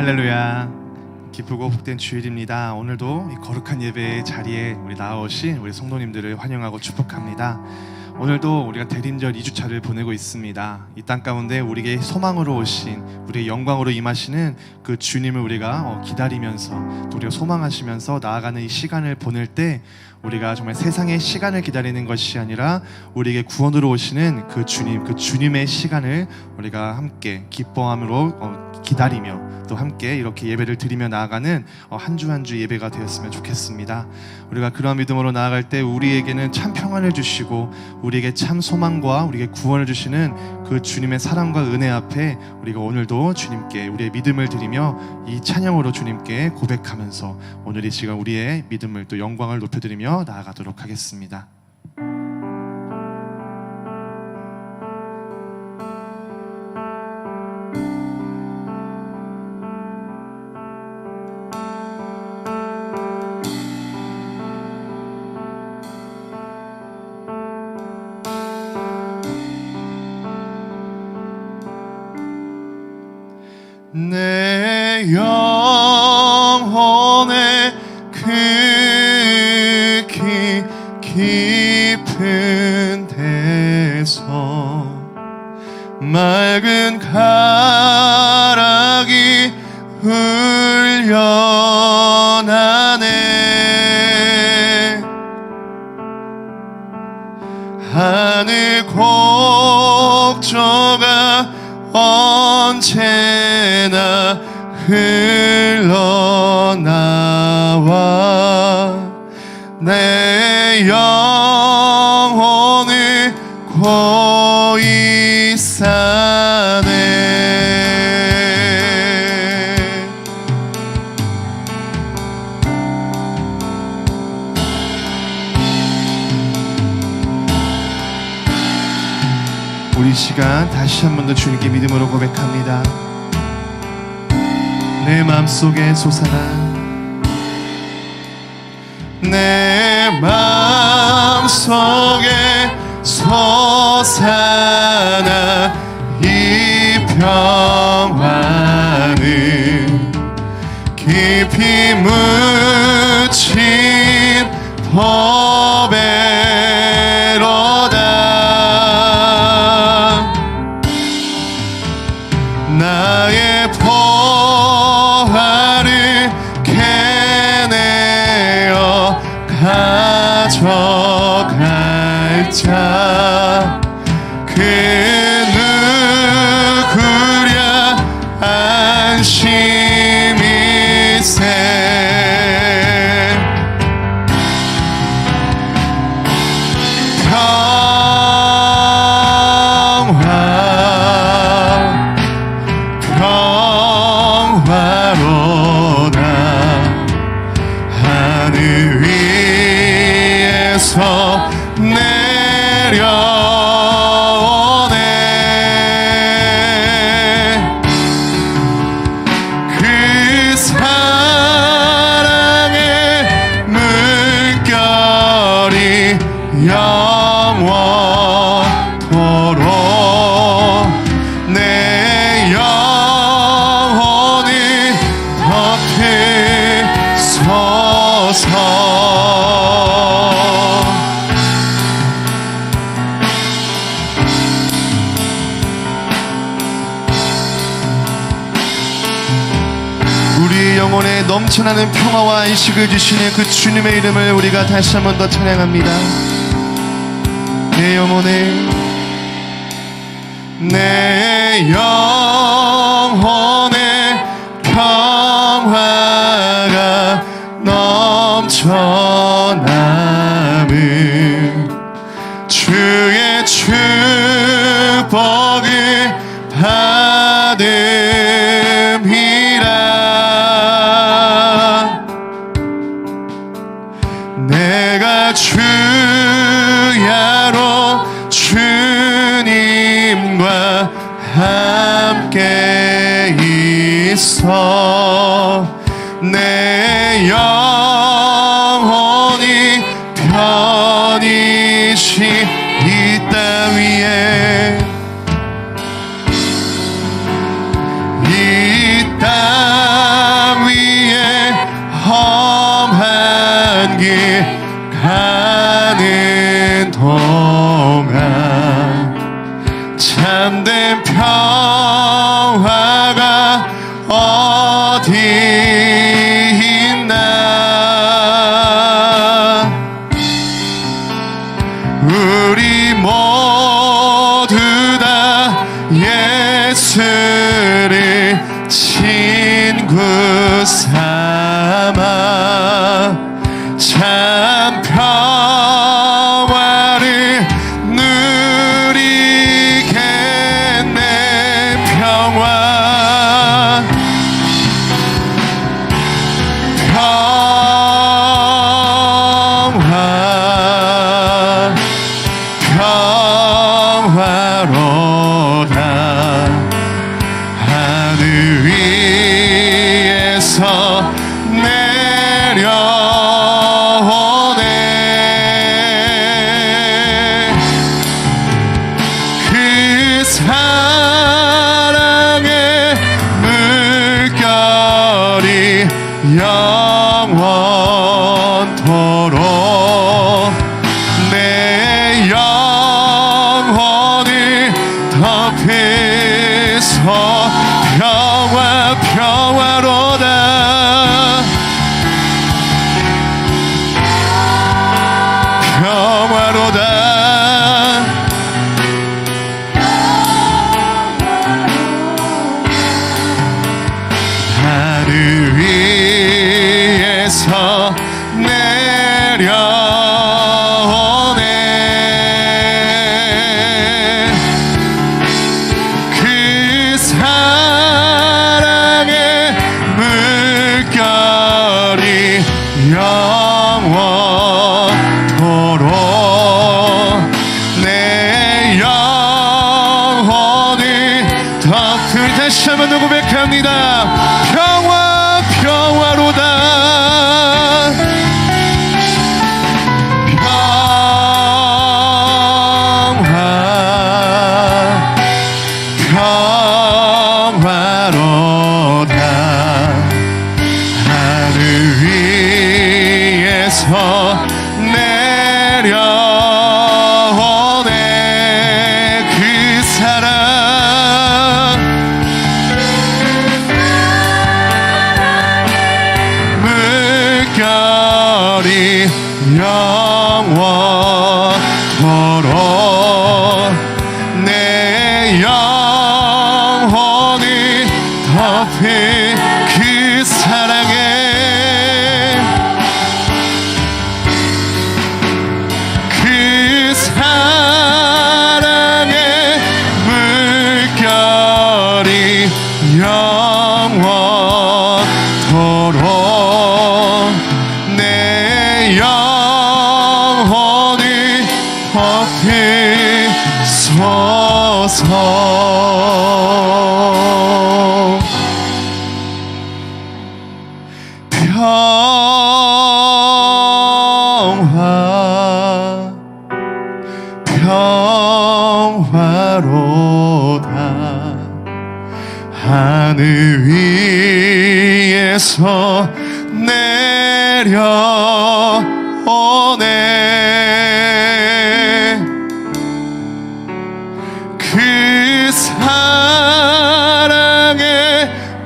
할렐루야. 기쁘고 복된 주일입니다. 오늘도 이 거룩한 예배의 자리에 우리 나아오신 우리 성도님들을 환영하고 축복합니다. 오늘도 우리가 대림절 2주차를 보내고 있습니다. 이 땅 가운데 우리에게 소망으로 오신, 우리의 영광으로 임하시는 그 주님을 우리가 기다리면서, 또 우리가 소망하시면서 나아가는 이 시간을 보낼 때, 우리가 정말 세상의 시간을 기다리는 것이 아니라 우리에게 구원으로 오시는 그 주님, 그 주님의 시간을 우리가 함께 기뻐함으로 기다리며 또 함께 이렇게 예배를 드리며 나아가는 한 주 한 주 예배가 되었으면 좋겠습니다. 우리가 그러한 믿음으로 나아갈 때 우리에게는 참 평안을 주시고 우리에게 참 소망과 우리에게 구원을 주시는 그 주님의 사랑과 은혜 앞에 우리가 오늘도 주님께 우리의 믿음을 드리며 이 찬양으로 주님께 고백하면서 오늘 이 시간 우리의 믿음을 또 영광을 높여드리며 나아가도록 하겠습니다. 내 영혼의 그 깊은 데서 맑은 가락이 흘려나네. 하늘 곡조가 언제나 흘러나와 내 영혼을 고이 싸네. 우리 시간 다시 한 번 더 주님께 믿음으로 고백합니다. 내 맘속에 솟아나, 내 맘속에 솟아나 이 평화는 깊이 묻힌 법에로다. 나의 포화를 캐내어 가져갈 자 그 누구랴 안심이세. 평화로다. 하늘 위에서 내려오네. 그 사랑의 물결이 영원토록 내 영혼을 덮으소서. 우리 영혼에 넘쳐나는 평화와 안식을 주시는 그 주님의 이름을 우리가 다시 한 번 더 찬양합니다. 내 영혼에, 내 영혼에 평화가 넘쳐나는 주의 축복을 받음이라. 내가 주야로 주님과 함께 있어 내 영혼이 편히 이 땅 위에 이 땅 하는 동안 참된 평화가 어디 있나. 우리 모두 다 예수를 친구 삼아 참 평화를 누리겠네. 평화 평화로다. 하늘 위에서 내려오네. 그 사랑의 물결이 영원토록 내 영혼을 덮이소. 평화로다. 평화로다. 하늘 위에서 내려오네. 그 사랑의 물결이 영원토록 내 영혼을 덮을. 다시 한번 고백합니다. 평화로다. 평화로다. 하늘 위에서 내려오네. 그 사랑 물결이 영원토록 내 영혼을 덮인 그 사랑의 물결이 영원토록 내 영혼을 덮이소서. 평화로다. 하늘 위에서 내려오네. 그 사랑의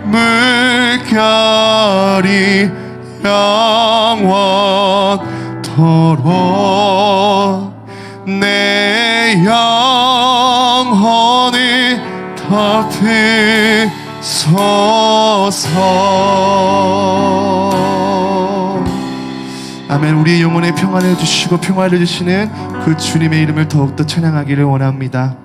물결이 영원토록 내 영혼을 덮이소서. 아멘. 우리의 영혼에 평안을 주시고 평화를 주시는 그 주님의 이름을 더욱더 찬양하기를 원합니다.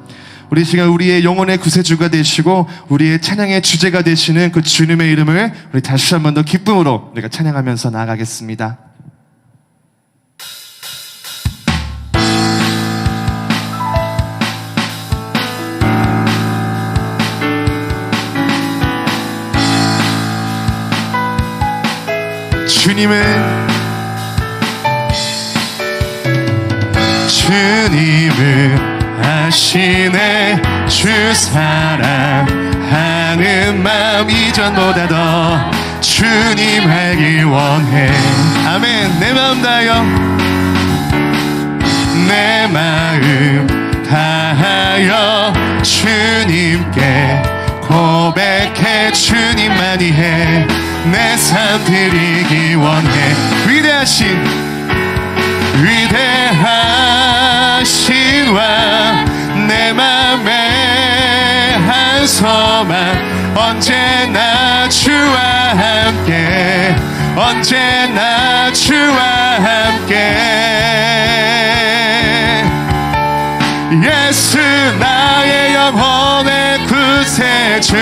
우리 시간 우리의 영혼의 구세주가 되시고 우리의 찬양의 주제가 되시는 그 주님의 이름을 우리 다시 한 번 더 기쁨으로 우리가 찬양하면서 나아가겠습니다. 주님을 아시네. 주 사랑하는 마음 이전보다 더 주님 알길 원해. 아멘. 내 마음 다하여 내 마음 다하여 주님께 고백해. 주님만이 해 내 삶 드리기 원해. 위대하신 왕, 내 맘에 한 소망, 언제나 주와 함께, 언제나 주와 함께. 예수 나의 영혼의 구세주,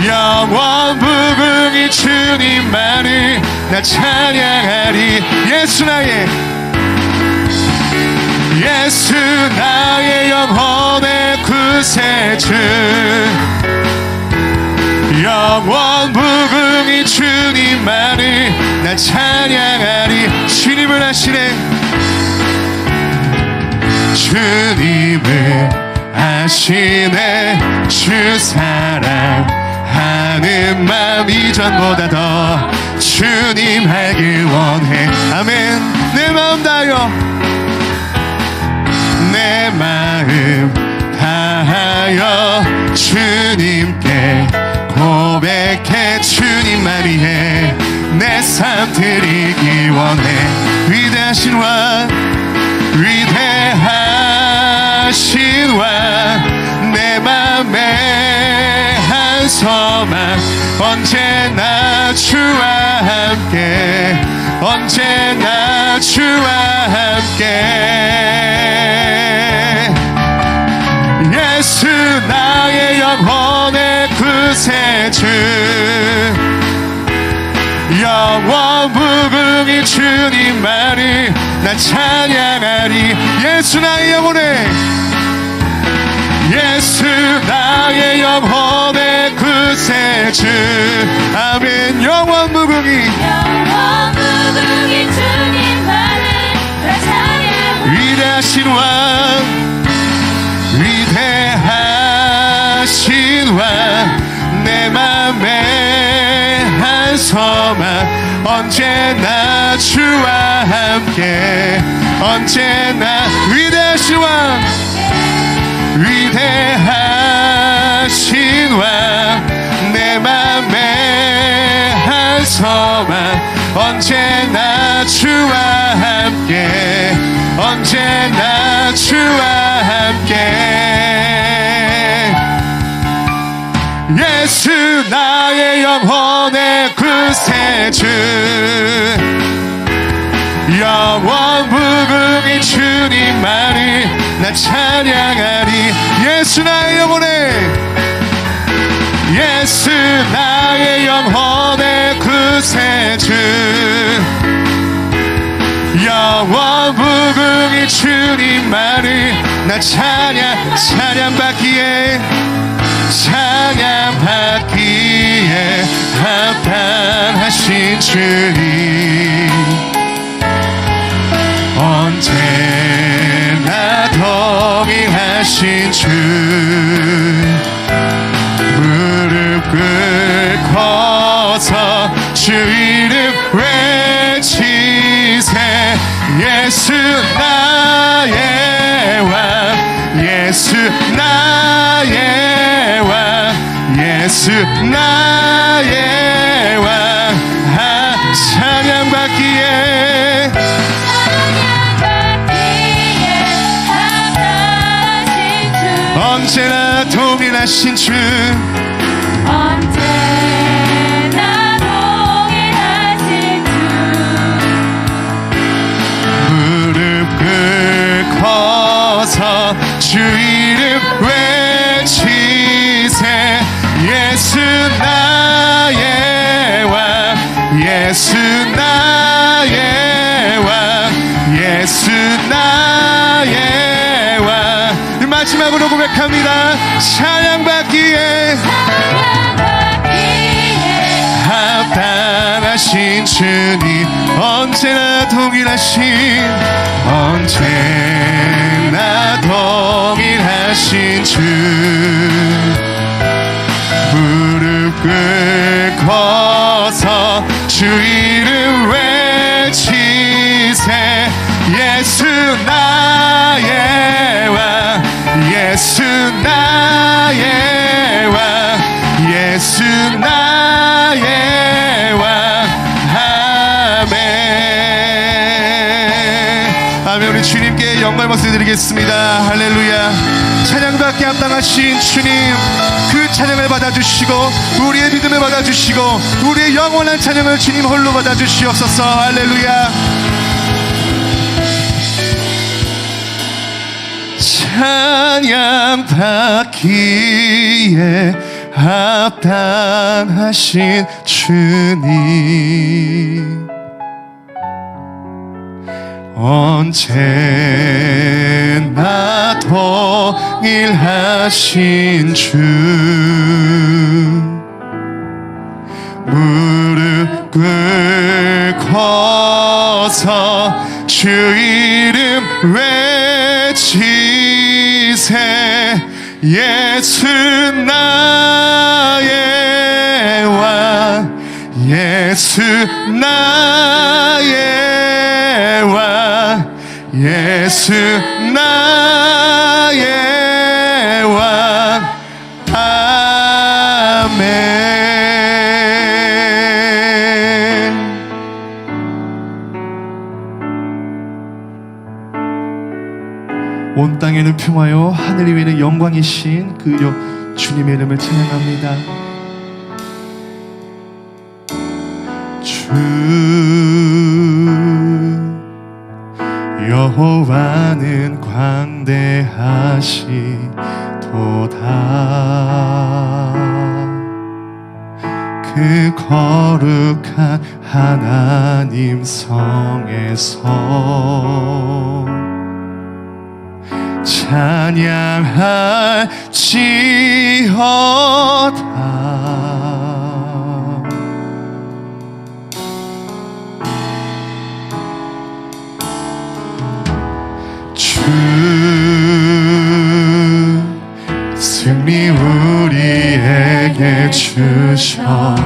영원 무궁히 주님만을 나 찬양하리. 예수 나의 영혼의 구세주, 영원 무궁히 주님만을 나 찬양하리. 주님을 아시네, 주님을 아시네. 주 사랑하는 마음 이전보다 더 주님 알길 원해. 아멘. 내 마음 다하여, 내 마음 다하여 주님께 고백해. 주님만이 해 내 삶 드리기 원해. 위대하신 왕, 위대하신 왕, 내 맘에 한 소망, 언제나 주와 함께, 언제나 주와 함께. 예수 나의 영혼의 구세주, 영원 무궁히 주님만을 나 찬양하리. 예수 나의 영혼의, 예수 나의 영혼의 구세주. 아멘. 영원 무궁히 주님만을 나 찬양하리. 위대하신 왕, 위대하신 왕, 내 맘에 한 소망, 언제나 주와 함께, 언제나. 위대하신 왕, 위대하신 왕, 내 맘에 한 소망, 언제나 주와 함께, 언제나 주와 함께. 예수 나의 영혼의 구세주, 영원 무궁히 주님만을 나 찬양하리. 예수 나의 영혼의, 예수 나의 영혼의 구세주, 영원 무궁히 주님만을 나 찬양받기에, 찬양받기에 합당하신 주님, 언제나 동일하신 주. 무릎 꿇고서 주 이름 외치세. 예수 나의 왕, 예수 나의 왕, 예수 나의 왕. 찬양받기에, 언제나 동일하신 주, 언제나 동일하신 주. 무릎 꿇고서 주 이름 외치세. 예수 나의 왕, 예수 나의 왕, 예수 나의 왕. 마지막으로 고백합니다. 찬양받기에 합당하신 주님, 언제나 동일하신, 언제나 동일하신 주. 무릎 꿇고서 주 이름 외치세. 예수 나의 왕 예수 나의 왕 예수 나의 왕 아멘 아멘 우리 주님께 영광 박수 드리겠습니다. 할렐루야. 찬양받게 합당하신 주님 그 찬양을 받아주시고 우리의 믿음을 받아주시고 우리의 영원한 찬양을 주님 홀로 받아주시옵소서. 할렐루야. 찬양 받기에 합당하신 주님 언제나 동일하신 주 무릎 꿇고서 주 이름 외치세 예수 나의 왕 예수 나의 왕 예수 나의 왕 아멘. 온 땅에는 평화요 하늘 위에는 영광이신 그 주님의 이름을 찬양합니다. 주 여호와는 광대하시도다 그 거룩한 하나님 성에서 찬양할지어다 주 승리 우리에게 주셨도다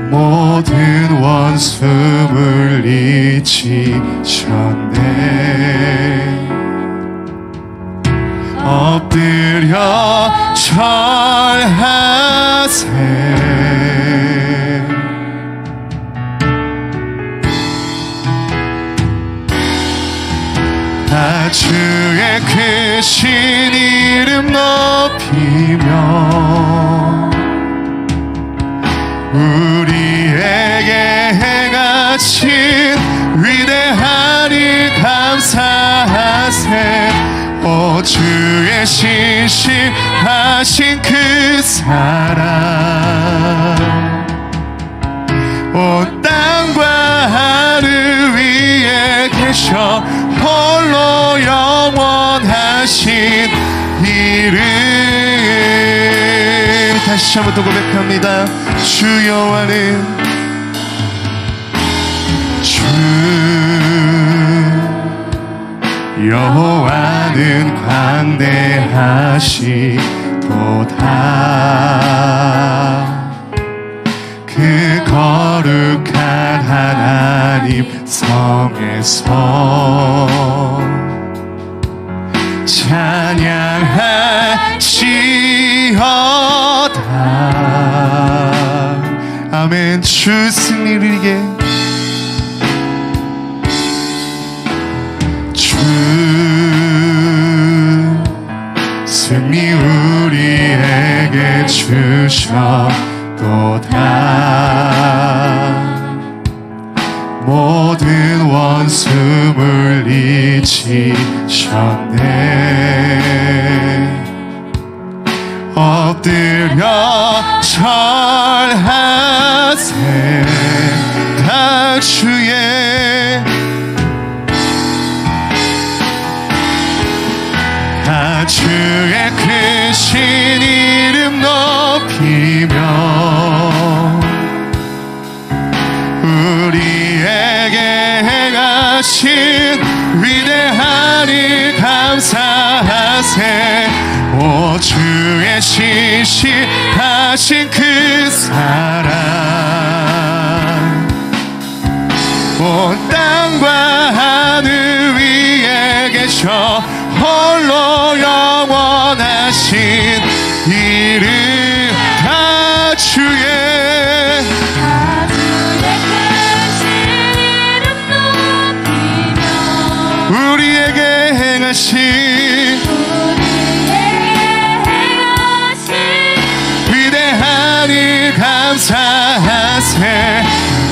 모든 원수 물리치셨네 엎드려 절하세 다 주의 크신 이름 높이며 우리에게 행하신 위대한 일 감사하세 오 주의 신실하신 그 사랑 온 땅과 하늘 위에 계셔 홀로 영원하신 이름 다시 한번 더 고백합니다. 주 여호와는 주 여호와는 광대하시도다 그 거룩한 하나님 성에서 찬양할지어다 아멘. 주 승리를 이게 주 승리 우리에게 주셨도다 모든 원수 물리치셨네 엎드려 절하세 다 주의 크신 이름 높이며 우리에게 행하신 위대한 일 감사하세 오 주의 신실하신 그 사랑 계셔 홀로 영원하신 이름 다 주의 우리에게 행하신 위대한 일 감사하세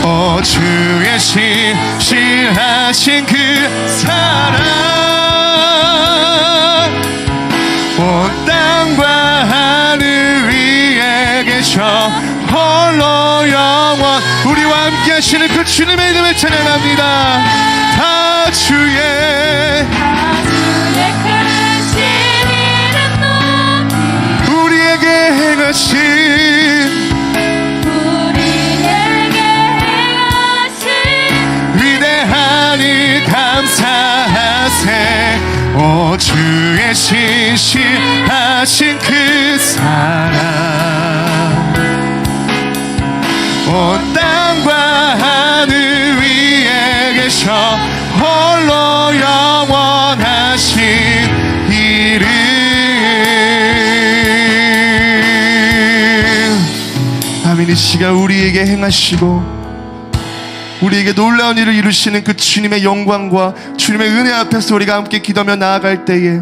오 주의 신실하신 그 사랑 온 땅과 하늘 위에 계셔 홀로 영원 우리와 함께 하시는 그 주님의 이름을 찬양합니다 다 주의 우리에게 행하신 위대한 일 감사하세 오 주의 신실하신 그 사랑 온 땅과 하늘 위에 계셔 홀로 영원하신 이름 아멘 이 시간 우리에게 행하시고 우리에게 놀라운 일을 이루시는 그 주님의 영광과 주님의 은혜 앞에서 우리가 함께 기도하며 나아갈 때에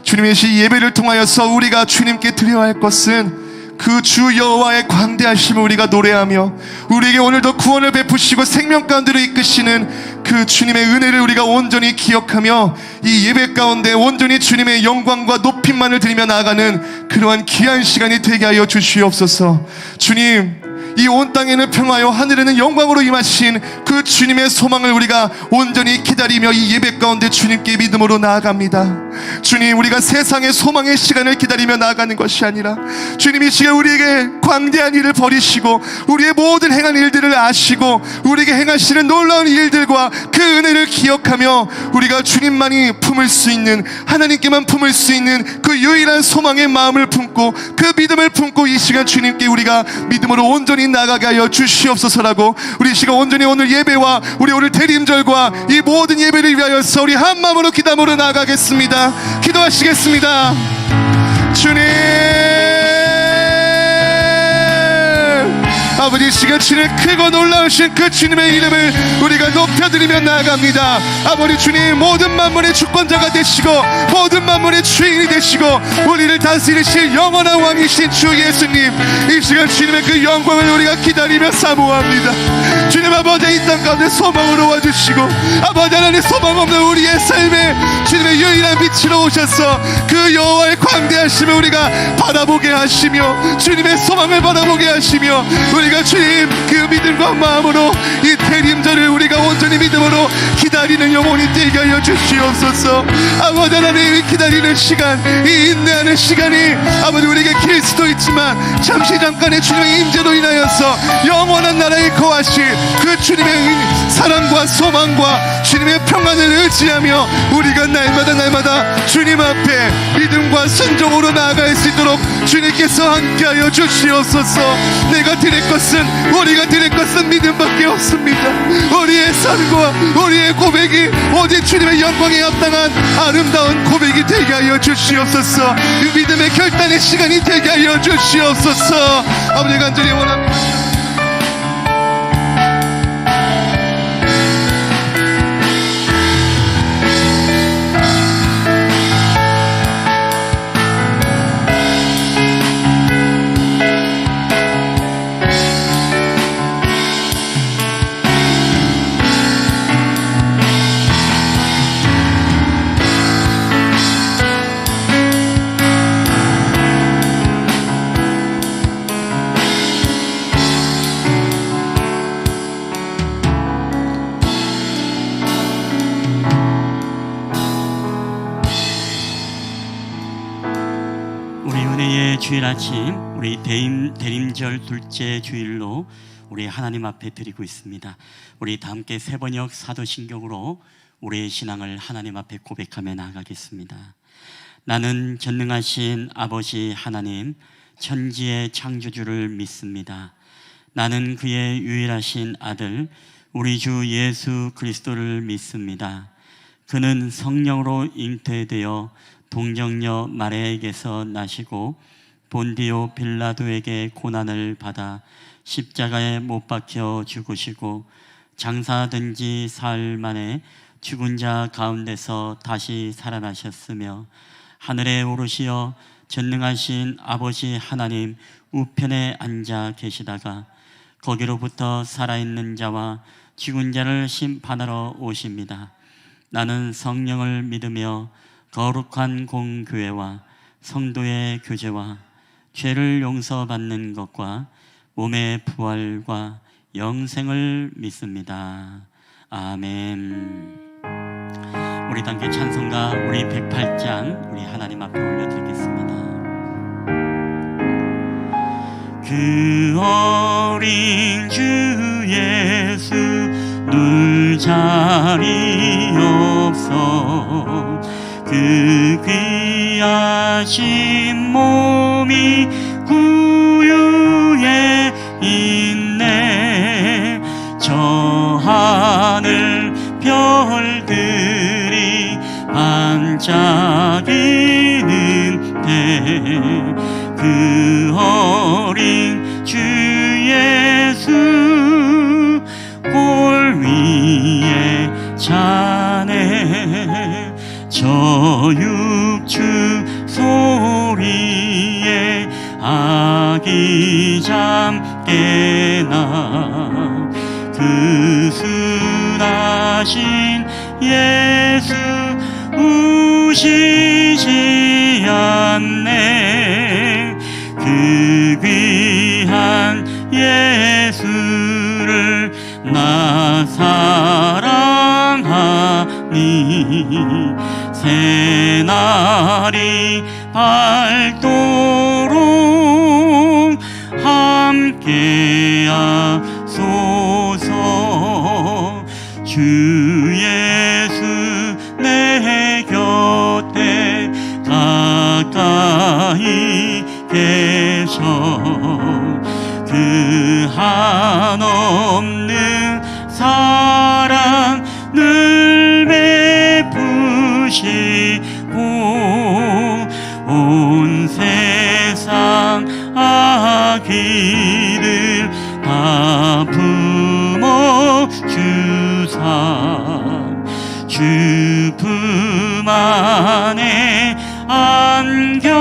주님의 이 예배를 통하여서 우리가 주님께 드려야 할 것은 그 주 여호와의 광대하심을 우리가 노래하며 우리에게 오늘도 구원을 베푸시고 생명 가운데로 이끄시는 그 주님의 은혜를 우리가 온전히 기억하며 이 예배 가운데 온전히 주님의 영광과 높임만을 드리며 나아가는 그러한 귀한 시간이 되게 하여 주시옵소서. 주님 이 온 땅에는 평화요 하늘에는 영광으로 임하신 그 주님의 소망을 우리가 온전히 기다리며 이 예배 가운데 주님께 믿음으로 나아갑니다. 주님 우리가 세상의 소망의 시간을 기다리며 나아가는 것이 아니라 주님 이 시간 우리에게 광대한 일을 버리시고 우리의 모든 행한 일들을 아시고 우리에게 행하시는 놀라운 일들과 그 은혜를 기억하며 우리가 주님만이 품을 수 있는 하나님께만 품을 수 있는 그 유일한 소망의 마음을 품고 그 믿음을 품고 이 시간 주님께 우리가 믿음으로 온전히 나가게 하여 주시옵소서라고 우리 시간 온전히 오늘 예배와 우리 오늘 대림절과 이 모든 예배를 위하여서 우리 한 마음으로 기도함으로 나가겠습니다. 기도하시겠습니다. 주님 아버지 시간 주님 크고 놀라우신 그 주님의 이름을 우리가 높여드리며 나아갑니다. 아버지 주님 모든 만물의 주권자가 되시고 모든 만물의 주인이 되시고 우리를 다스리실 영원한 왕이신 주 예수님 이 시간 주님의 그 영광을 우리가 기다리며 사모합니다. 주님 아버지 이 땅 가운데 소망으로 와주시고 아버지 하나님 소망 없는 우리의 삶에 주님의 유일한 빛으로 오셔서 그 여호와의 광대하심을 우리가 바라보게 하시며 주님의 소망을 바라보게 하시며 우리가 주님 그 믿음과 마음으로 이 대림절을 우리가 온전히 믿음으로 기다리는 영혼이 되게 하여 주시옵소서. 아버지 하나님 기다리는 시간 이 인내하는 시간이 아버지 우리에게 길 수도 있지만 잠시 잠깐의 주님의 임재로 인하여서 영원한 나라에 거하실 그 주님의 사랑과 소망과 주님의 평안을 의지하며 우리가 날마다 주님 앞에 믿음과 순종으로 나아갈 수 있도록 주님께서 함께하여 주시옵소서. 내가 드릴 것은 우리가 드릴 것은 믿음밖에 없습니다. 우리의 삶과 우리의 고백이 오직 주님의 영광에 합당한 아름다운 고백이 되게 하여 주시옵소서. 그 믿음의 결단의 시간이 되게 하여 주시옵소서. 아버지 간절히 원합니다. 주일 아침 우리 대림절 둘째 주일로 우리 하나님 앞에 드리고 있습니다. 우리 다 함께 세번역 사도신경으로 우리의 신앙을 하나님 앞에 고백하며 나아가겠습니다. 나는 전능하신 아버지 하나님 천지의 창조주를 믿습니다. 나는 그의 유일하신 아들 우리 주 예수 그리스도를 믿습니다. 그는 성령으로 잉태되어 동정녀 마리아에게서 나시고 본디오 빌라도에게 고난을 받아 십자가에 못 박혀 죽으시고 장사된 지 사흘 만에 죽은 자 가운데서 다시 살아나셨으며 하늘에 오르시어 전능하신 아버지 하나님 우편에 앉아 계시다가 거기로부터 살아있는 자와 죽은 자를 심판하러 오십니다. 나는 성령을 믿으며 거룩한 공교회와 성도의 교제와 죄를 용서받는 것과 몸의 부활과 영생을 믿습니다. 아멘. 우리 함께 찬송가 우리 108장 우리 하나님 앞에 올려드리겠습니다. 그 어린 주 예수 눌 자리 없어 그 귀하신 몸이 구유에 있네. 저 하늘 별들이 반짝이는데 그 어린 주 예수 골 위에 자네. 저 육축 소리에 아기 잠깨나 그 순하신 예수 우시지 않네. 그 귀한 예수를 나 사랑하니 새날이 밝도록 함께하소서. 주 예수 내 곁에 가까이 계셔. 그 한없는 사랑 늘 베푸시고 온 세상 아기를 다 품어 주사 주 품 안에 안겨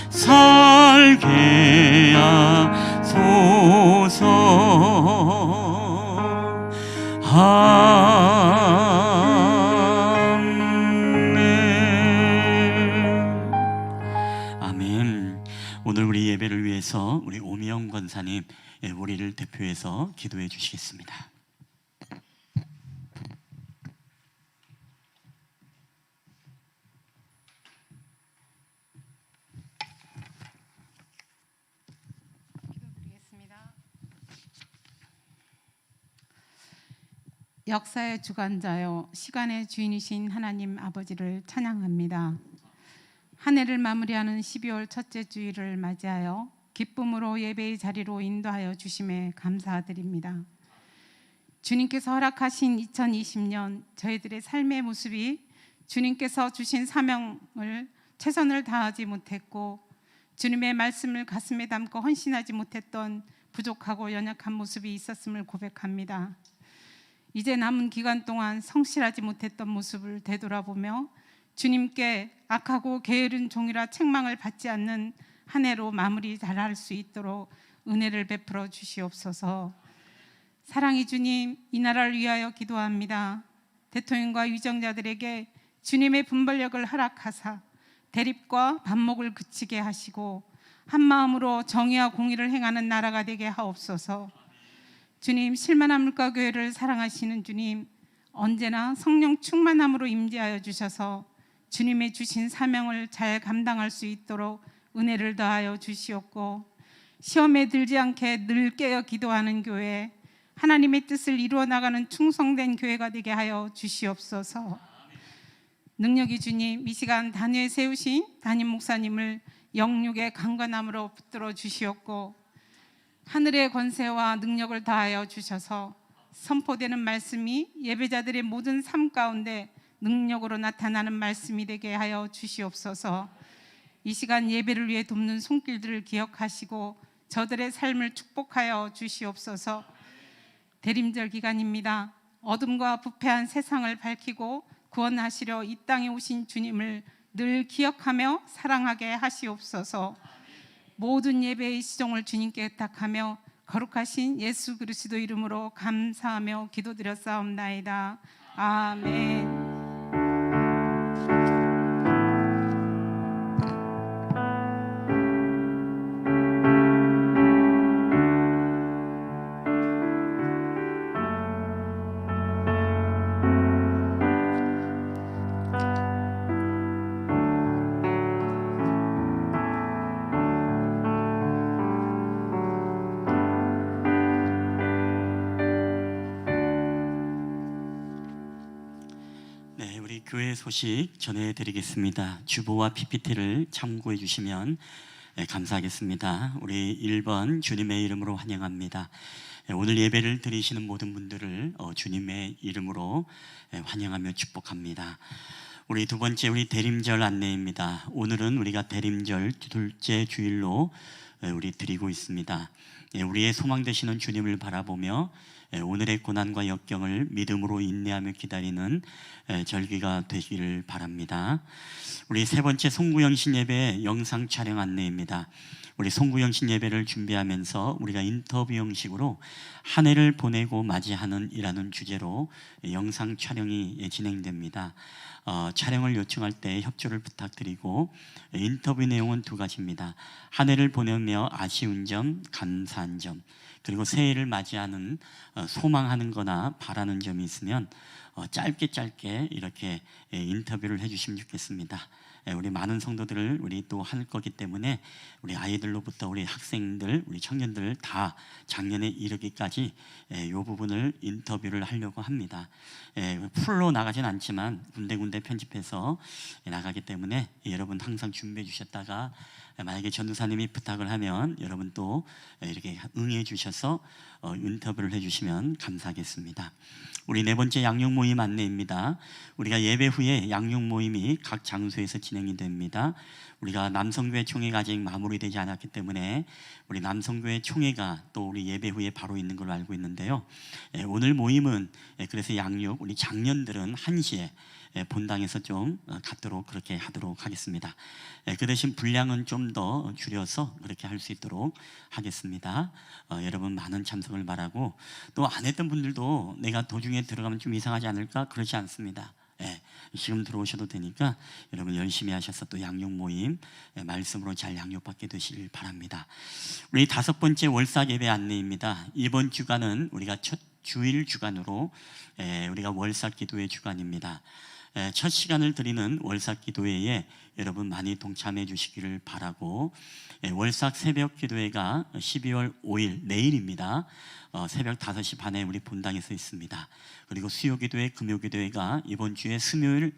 살게 하소서. 아멘. 오늘 우리 예배를 위해서 우리 오미영 권사님 우리를 대표해서 기도해 주시겠습니다. 역사의 주관자요 시간의 주인이신 하나님 아버지를 찬양합니다. 한 해를 마무리하는 12월 첫째 주일을 맞이하여 기쁨으로 예배의 자리로 인도하여 주심에 감사드립니다. 주님께서 허락하신 2020년 저희들의 삶의 모습이 주님께서 주신 사명을 최선을 다하지 못했고 주님의 말씀을 가슴에 담고 헌신하지 못했던 부족하고 연약한 모습이 있었음을 고백합니다. 이제 남은 기간 동안 성실하지 못했던 모습을 되돌아보며 주님께 악하고 게으른 종이라 책망을 받지 않는 한 해로 마무리 잘할 수 있도록 은혜를 베풀어 주시옵소서. 사랑의 주님, 이 나라를 위하여 기도합니다. 대통령과 위정자들에게 주님의 분별력을 허락하사 대립과 반목을 그치게 하시고 한마음으로 정의와 공의를 행하는 나라가 되게 하옵소서. 주님, 실만한 물가교회를 사랑하시는 주님, 언제나 성령 충만함으로 임재하여 주셔서 주님의 주신 사명을 잘 감당할 수 있도록 은혜를 더하여 주시옵고 시험에 들지 않게 늘 깨어 기도하는 교회, 하나님의 뜻을 이루어 나가는 충성된 교회가 되게 하여 주시옵소서. 능력이 주님, 이 시간 단위에 세우신 담임 목사님을 영육의 강건함으로 붙들어 주시옵고 하늘의 권세와 능력을 다하여 주셔서 선포되는 말씀이 예배자들의 모든 삶 가운데 능력으로 나타나는 말씀이 되게 하여 주시옵소서. 이 시간 예배를 위해 돕는 손길들을 기억하시고 저들의 삶을 축복하여 주시옵소서. 대림절 기간입니다. 어둠과 부패한 세상을 밝히고 구원하시려 이 땅에 오신 주님을 늘 기억하며 사랑하게 하시옵소서. 모든 예배의 시종을 주님께 의탁하며 거룩하신 예수 그리스도 이름으로 감사하며 기도드렸사옵나이다. 아멘. 네, 우리 교회 소식 전해드리겠습니다. 주보와 PPT를 참고해 주시면 감사하겠습니다. 우리 1번 주님의 이름으로 환영합니다. 오늘 예배를 드리시는 모든 분들을 주님의 이름으로 환영하며 축복합니다. 우리 두 번째 우리 대림절 안내입니다. 오늘은 우리가 대림절 둘째 주일로 우리 드리고 있습니다. 우리의 소망 되시는 주님을 바라보며 오늘의 고난과 역경을 믿음으로 인내하며 기다리는 절기가 되기를 바랍니다. 우리 세 번째 송구영신 예배 영상 촬영 안내입니다. 우리 송구영신 예배를 준비하면서 우리가 인터뷰 형식으로 한 해를 보내고 맞이하는 이라는 주제로 영상 촬영이 진행됩니다. 촬영을 요청할 때 협조를 부탁드리고 인터뷰 내용은 두 가지입니다. 한 해를 보내며 아쉬운 점, 감사한 점, 그리고 새해를 맞이하는 소망하는 거나 바라는 점이 있으면 짧게 이렇게 인터뷰를 해주시면 좋겠습니다. 우리 많은 성도들을 우리 또 할 거기 때문에 우리 아이들로부터 우리 학생들, 우리 청년들 다 작년에 이르기까지 이 부분을 인터뷰를 하려고 합니다. 풀로 나가진 않지만 군데군데 편집해서 나가기 때문에 여러분 항상 준비해 주셨다가 만약에 전도사님이 부탁을 하면 여러분 또 이렇게 응해 주셔서 인터뷰를 해주시면 감사하겠습니다. 우리 네 번째 양육 모임 안내입니다. 우리가 예배 후에 양육 모임이 각 장소에서 진행이 됩니다. 우리가 남성교회 총회가 아직 마무리되지 않았기 때문에 우리 남성교회 총회가 또 우리 예배 후에 바로 있는 걸로 알고 있는데요. 오늘 모임은 그래서 양육 우리 장년들은 1시에 본당에서 좀 갖도록 그렇게 하도록 하겠습니다. 그 대신 분량은 좀 더 줄여서 그렇게 할 수 있도록 하겠습니다. 여러분 많은 참석을 바라고 또 안 했던 분들도 내가 도중에 들어가면 좀 이상하지 않을까? 그렇지 않습니다. 지금 들어오셔도 되니까 여러분 열심히 하셔서 또 양육 모임 말씀으로 잘 양육받게 되시길 바랍니다. 우리 다섯 번째 월삭 예배 안내입니다. 이번 주간은 우리가 첫 주일 주간으로 우리가 월삭 기도회 주간입니다. 첫 시간을 드리는 월삭 기도회에 여러분 많이 동참해 주시기를 바라고 월삭 새벽 기도회가 12월 5일 내일입니다. 새벽 5시 반에 우리 본당에서 있습니다. 그리고 수요 기도회, 금요 기도회가 이번 주에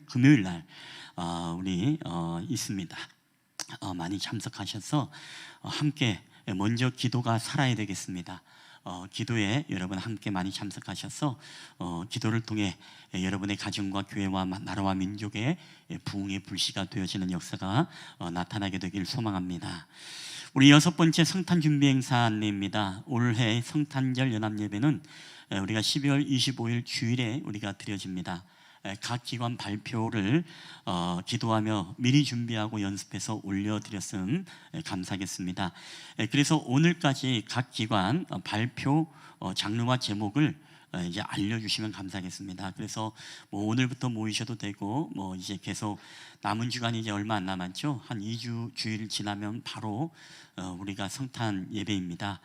금요일 날 우리 있습니다. 많이 참석하셔서 함께 먼저 기도가 살아야 되겠습니다. 기도에 여러분 함께 많이 참석하셔서 기도를 통해 여러분의 가정과 교회와 나라와 민족의 부흥의 불씨가 되어지는 역사가 나타나게 되길 소망합니다. 우리 여섯 번째 성탄 준비 행사 안내입니다. 올해 성탄절 연합예배는 우리가 12월 25일 주일에 우리가 드려집니다. 각 기관 발표를 기도하며 미리 준비하고 연습해서 올려드렸음 감사하겠습니다. 그래서 오늘까지 각 기관 발표 장르와 제목을 이제 알려주시면 감사하겠습니다. 그래서 뭐 오늘부터 모이셔도 되고 뭐 이제 계속 남은 주간이 이제 얼마 안 남았죠. 한 2주 주일 지나면 바로 우리가 성탄 예배입니다.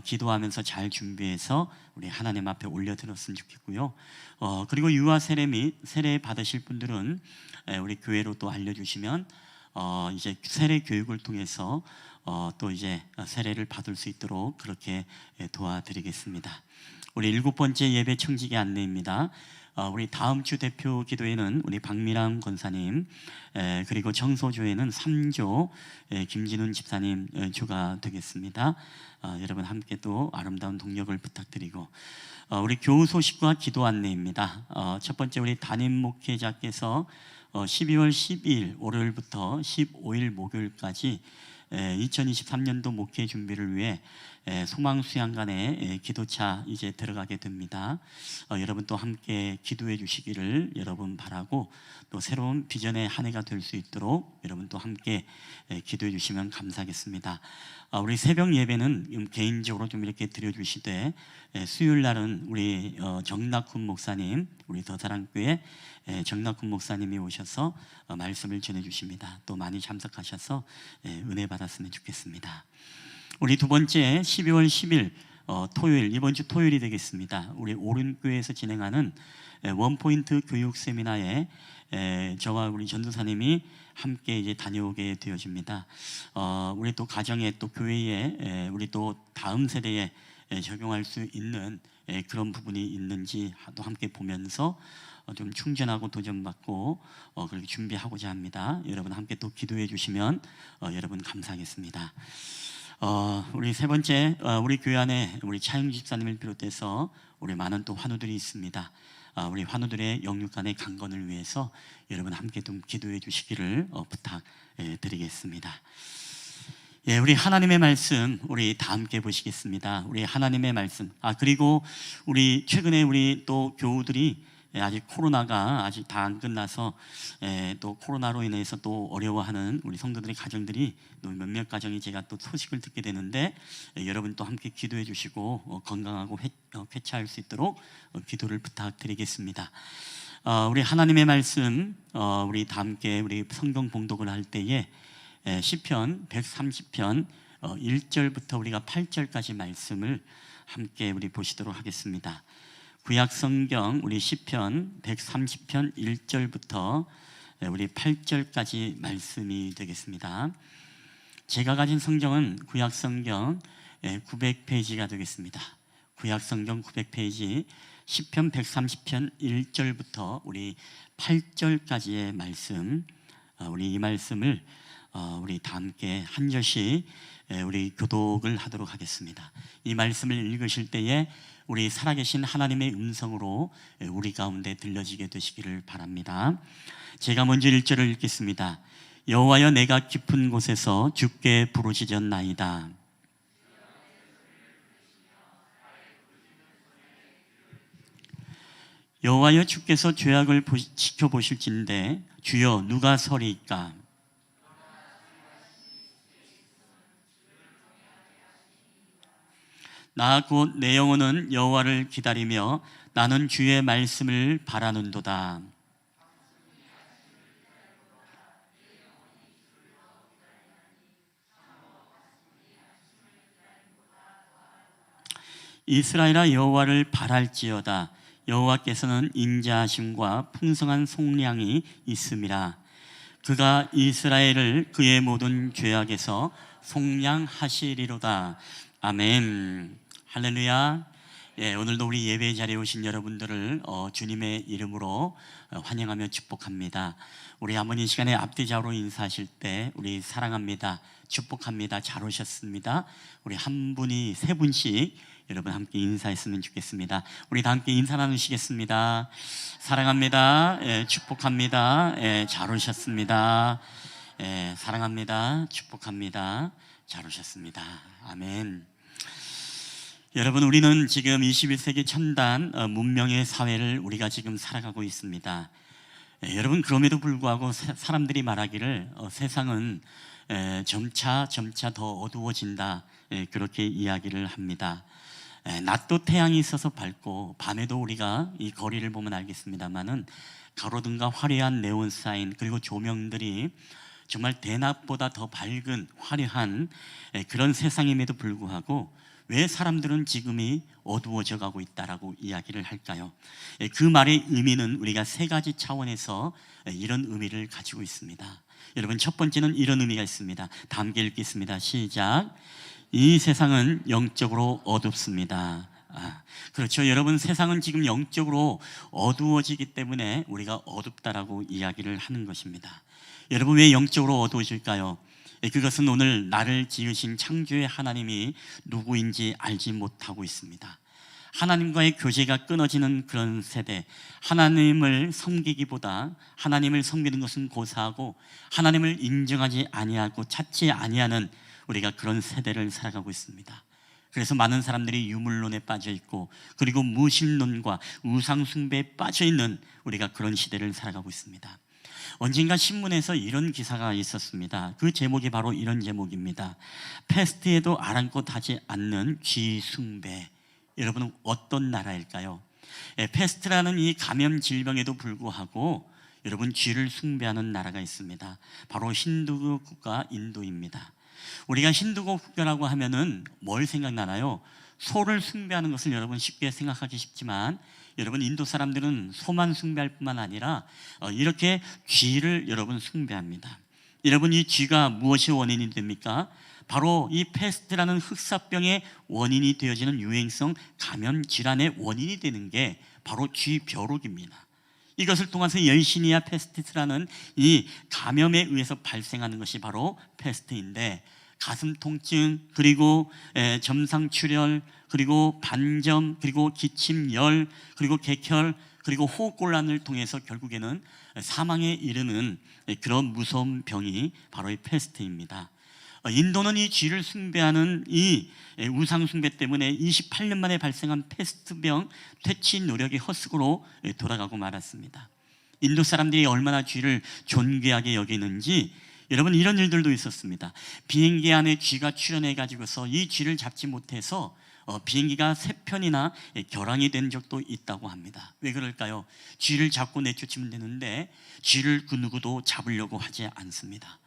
기도하면서 잘 준비해서 우리 하나님 앞에 올려드렸으면 좋겠고요. 그리고 유아 세례 및 세례 받으실 분들은 우리 교회로 또 알려주시면 이제 세례 교육을 통해서 또 이제 세례를 받을 수 있도록 그렇게 도와드리겠습니다. 우리 7번째 예배 청지기 안내입니다. 우리 다음 주 대표 기도회는 우리 박미랑 권사님, 그리고 정소조회는 3조 김진훈 집사님 주가 되겠습니다. 여러분 함께 또 아름다운 동력을 부탁드리고, 우리 교우 소식과 기도 안내입니다. 첫 번째 우리 담임 목회자께서 12월 12일 월요일부터 15일 목요일까지 2023년도 목회 준비를 위해 소망수양관에 기도차 이제 들어가게 됩니다. 여러분 또 함께 기도해 주시기를 여러분 바라고, 또 새로운 비전의 한 해가 될 수 있도록 여러분 또 함께 기도해 주시면 감사하겠습니다. 우리 새벽 예배는 개인적으로 좀 이렇게 드려주시되, 수요일 날은 우리 정낙훈 목사님, 우리 더사랑교회 정낙훈 목사님이 오셔서 말씀을 전해주십니다. 또 많이 참석하셔서 은혜 받았으면 좋겠습니다. 우리 두 번째 12월 10일 토요일, 이번 주 토요일이 되겠습니다. 우리 오른교회에서 진행하는 원포인트 교육 세미나에 저와 우리 전도사님이 함께 이제 다녀오게 되어집니다. 우리 또 가정에 또 교회에 우리 또 다음 세대에 적용할 수 있는 그런 부분이 있는지 또 함께 보면서 좀 충전하고 도전받고 그렇게 준비하고자 합니다. 여러분 함께 또 기도해 주시면 여러분 감사하겠습니다. 우리 세 번째, 우리 교회 안에 우리 차영 집사님을 비롯해서 우리 많은 또 환우들이 있습니다. 우리 환우들의 영육간의 강건을 위해서 여러분 함께 좀 기도해 주시기를 부탁드리겠습니다. 예, 우리 하나님의 말씀 우리 다 함께 보시겠습니다. 우리 하나님의 말씀. 그리고 우리 최근에 우리 또 교우들이 아직 코로나가 아직 다 안 끝나서 또 코로나로 인해서 또 어려워하는 우리 성도들의 가정들이 또 몇몇 가정이 제가 또 소식을 듣게 되는데, 여러분 또 함께 기도해 주시고 건강하고 회차할 수 있도록 기도를 부탁드리겠습니다. 우리 하나님의 말씀 우리 다 함께 우리 성경 봉독을 할 때에 시편 130편 1절부터 우리가 8절까지 말씀을 함께 우리 보시도록 하겠습니다. 구약 성경 우리 시편 130편 1절부터 우리 8절까지 말씀이 되겠습니다. 제가 가진 성경은 구약 성경 900페이지가 되겠습니다. 구약 성경 900페이지 시편 130편 1절부터 우리 8절까지의 말씀, 우리 이 말씀을 우리 다 함께 한 절씩 우리 교독을 하도록 하겠습니다. 이 말씀을 읽으실 때에 우리 살아계신 하나님의 음성으로 우리 가운데 들려지게 되시기를 바랍니다. 제가 먼저 1절을 읽겠습니다. 여호와여, 내가 깊은 곳에서 주께 부르짖었나이다. 여호와여, 주께서 죄악을 지켜보실진데 주여 누가 서리이까? 나 곧 내 영혼은 여호와를 기다리며 나는 주의 말씀을 바라는도다. 이스라엘아, 여호와를 바랄지어다. 여호와께서는 인자하심과 풍성한 속량이 있음이라. 그가 이스라엘을 그의 모든 죄악에서 속량하시리로다. 아멘. 할렐루야. 예, 오늘도 우리 예배 자리에 오신 여러분들을 주님의 이름으로 환영하며 축복합니다. 우리 한번 이 시간에 앞뒤좌우로 인사하실 때 우리 사랑합니다, 축복합니다, 잘 오셨습니다. 우리 한 분이 세 분씩 여러분 함께 인사했으면 좋겠습니다. 우리 다 함께 인사 나누시겠습니다. 사랑합니다. 예, 축복합니다. 예, 잘 오셨습니다. 예, 사랑합니다. 축복합니다. 잘 오셨습니다. 아멘. 여러분, 우리는 지금 21세기 첨단 문명의 사회를 우리가 지금 살아가고 있습니다. 예, 여러분, 그럼에도 불구하고 사람들이 말하기를 세상은 점차 더 어두워진다, 그렇게 이야기를 합니다. 낮도 태양이 있어서 밝고 밤에도 우리가 이 거리를 보면 알겠습니다만은 가로등과 화려한 네온 사인 그리고 조명들이 정말 대낮보다 더 밝은 화려한 그런 세상임에도 불구하고 왜 사람들은 지금이 어두워져 가고 있다라고 이야기를 할까요? 그 말의 의미는 우리가 세 가지 차원에서 이런 의미를 가지고 있습니다. 여러분, 첫 번째는 이런 의미가 있습니다. 다 함께 읽겠습니다. 시작. 이 세상은 영적으로 어둡습니다. 그렇죠. 여러분, 세상은 지금 영적으로 어두워지기 때문에 우리가 어둡다라고 이야기를 하는 것입니다. 여러분, 왜 영적으로 어두워질까요? 그것은 오늘 나를 지으신 창조의 하나님이 누구인지 알지 못하고 있습니다. 하나님과의 교제가 끊어지는 그런 세대, 하나님을 섬기기보다 하나님을 섬기는 것은 고사하고 하나님을 인정하지 아니하고 찾지 아니하는 우리가 그런 세대를 살아가고 있습니다. 그래서 많은 사람들이 유물론에 빠져 있고, 그리고 무신론과 우상숭배에 빠져 있는 우리가 그런 시대를 살아가고 있습니다. 언젠가 신문에서 이런 기사가 있었습니다. 그 제목이 바로 이런 제목입니다. 패스트에도 아랑곳하지 않는 쥐숭배. 여러분은 어떤 나라일까요? 패스트라는 이 감염 질병에도 불구하고 여러분, 쥐를 숭배하는 나라가 있습니다. 바로 힌두교 국가 인도입니다. 우리가 힌두교 국가라고 하면은 뭘 생각나나요? 소를 숭배하는 것을 여러분 쉽게 생각하기 쉽지만, 여러분, 인도 사람들은 소만 숭배할 뿐만 아니라 이렇게 쥐를 여러분 숭배합니다. 여러분, 이 쥐가 무엇이 원인이 됩니까? 바로 이 패스트라는 흑사병의 원인이 되어지는 유행성 감염 질환의 원인이 되는 게 바로 쥐벼룩입니다. 이것을 통해서 열시니아 페스티스라는 이 감염에 의해서 발생하는 것이 바로 패스트인데, 가슴 통증, 그리고 점상출혈, 그리고 반점, 그리고 기침열, 그리고 객혈, 그리고 호흡곤란을 통해서 결국에는 사망에 이르는 그런 무서운 병이 바로 이 패스트입니다. 인도는 이 쥐를 숭배하는 이 우상 숭배 때문에 28년 만에 발생한 패스트병 퇴치 노력이 헛수고로 돌아가고 말았습니다. 인도 사람들이 얼마나 쥐를 존귀하게 여기는지, 여러분, 이런 일들도 있었습니다. 비행기 안에 쥐가 출현해 가지고서 이 쥐를 잡지 못해서 비행기가 3편이나 결항이 된 적도 있다고 합니다. 왜 그럴까요? 쥐를 잡고 내쫓으면 되는데 쥐를 그 누구도 잡으려고 하지 않습니다.